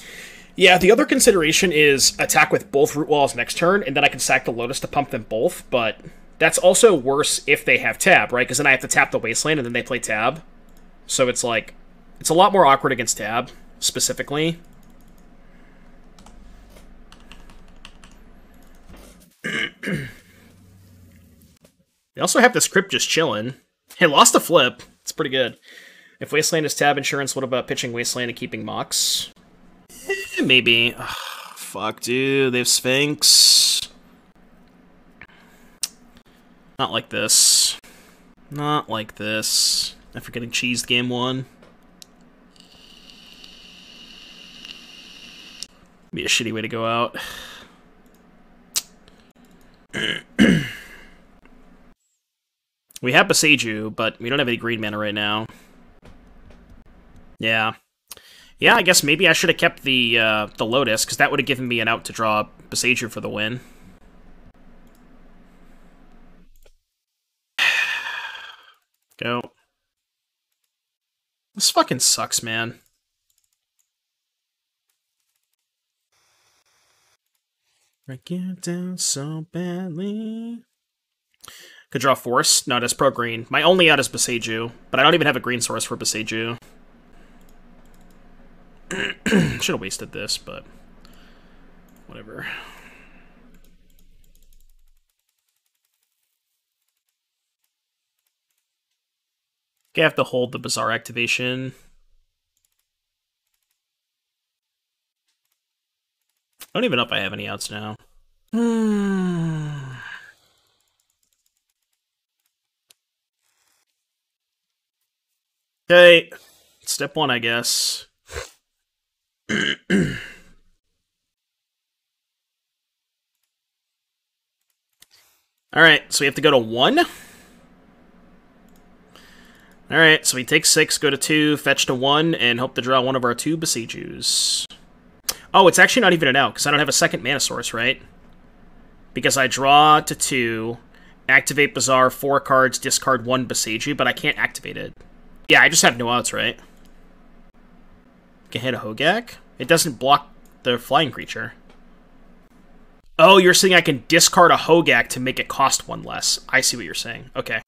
Yeah, the other consideration is attack with both Rootwallas next turn, and then I can sack the Lotus to pump them both, but that's also worse if they have Tab, right? Because then I have to tap the Wasteland, and then they play Tab. So it's like, it's a lot more awkward against Tab, specifically. They also have this Crypt just chilling. Hey, lost a flip. It's pretty good. If Wasteland is Tab insurance, what about pitching Wasteland and keeping Mox? Maybe. Ugh, fuck, dude. They have Sphinx. Not like this. Not like this. After getting cheesed game 1. Be a shitty way to go out. We have Boseiju, but we don't have any green mana right now. Yeah. Yeah, I guess maybe I should have kept the Lotus, because that would have given me an out to draw Boseiju for the win. Go. This fucking sucks, man. Break it down so badly. Could draw Force. No, that's pro green. My only out is Boseiju, but I don't even have a green source for Boseiju. Should have wasted this, but whatever. Okay, I have to hold the Bazaar activation. I don't even know if I have any outs now. Okay, step one, I guess. Alright, so we have to go to 1. Alright, so we take 6, go to 2, fetch to 1, and hope to draw one of our 2 Boseijus. Oh, it's actually not even an out, because I don't have a second mana source, right? Because I draw to 2, activate Bazaar, 4 cards, discard 1 Boseiju, but I can't activate it. Yeah, I just have no outs, right? Can hit a Hogaak? It doesn't block the flying creature. Oh, you're saying I can discard a Hogaak to make it cost 1 less. I see what you're saying. Okay.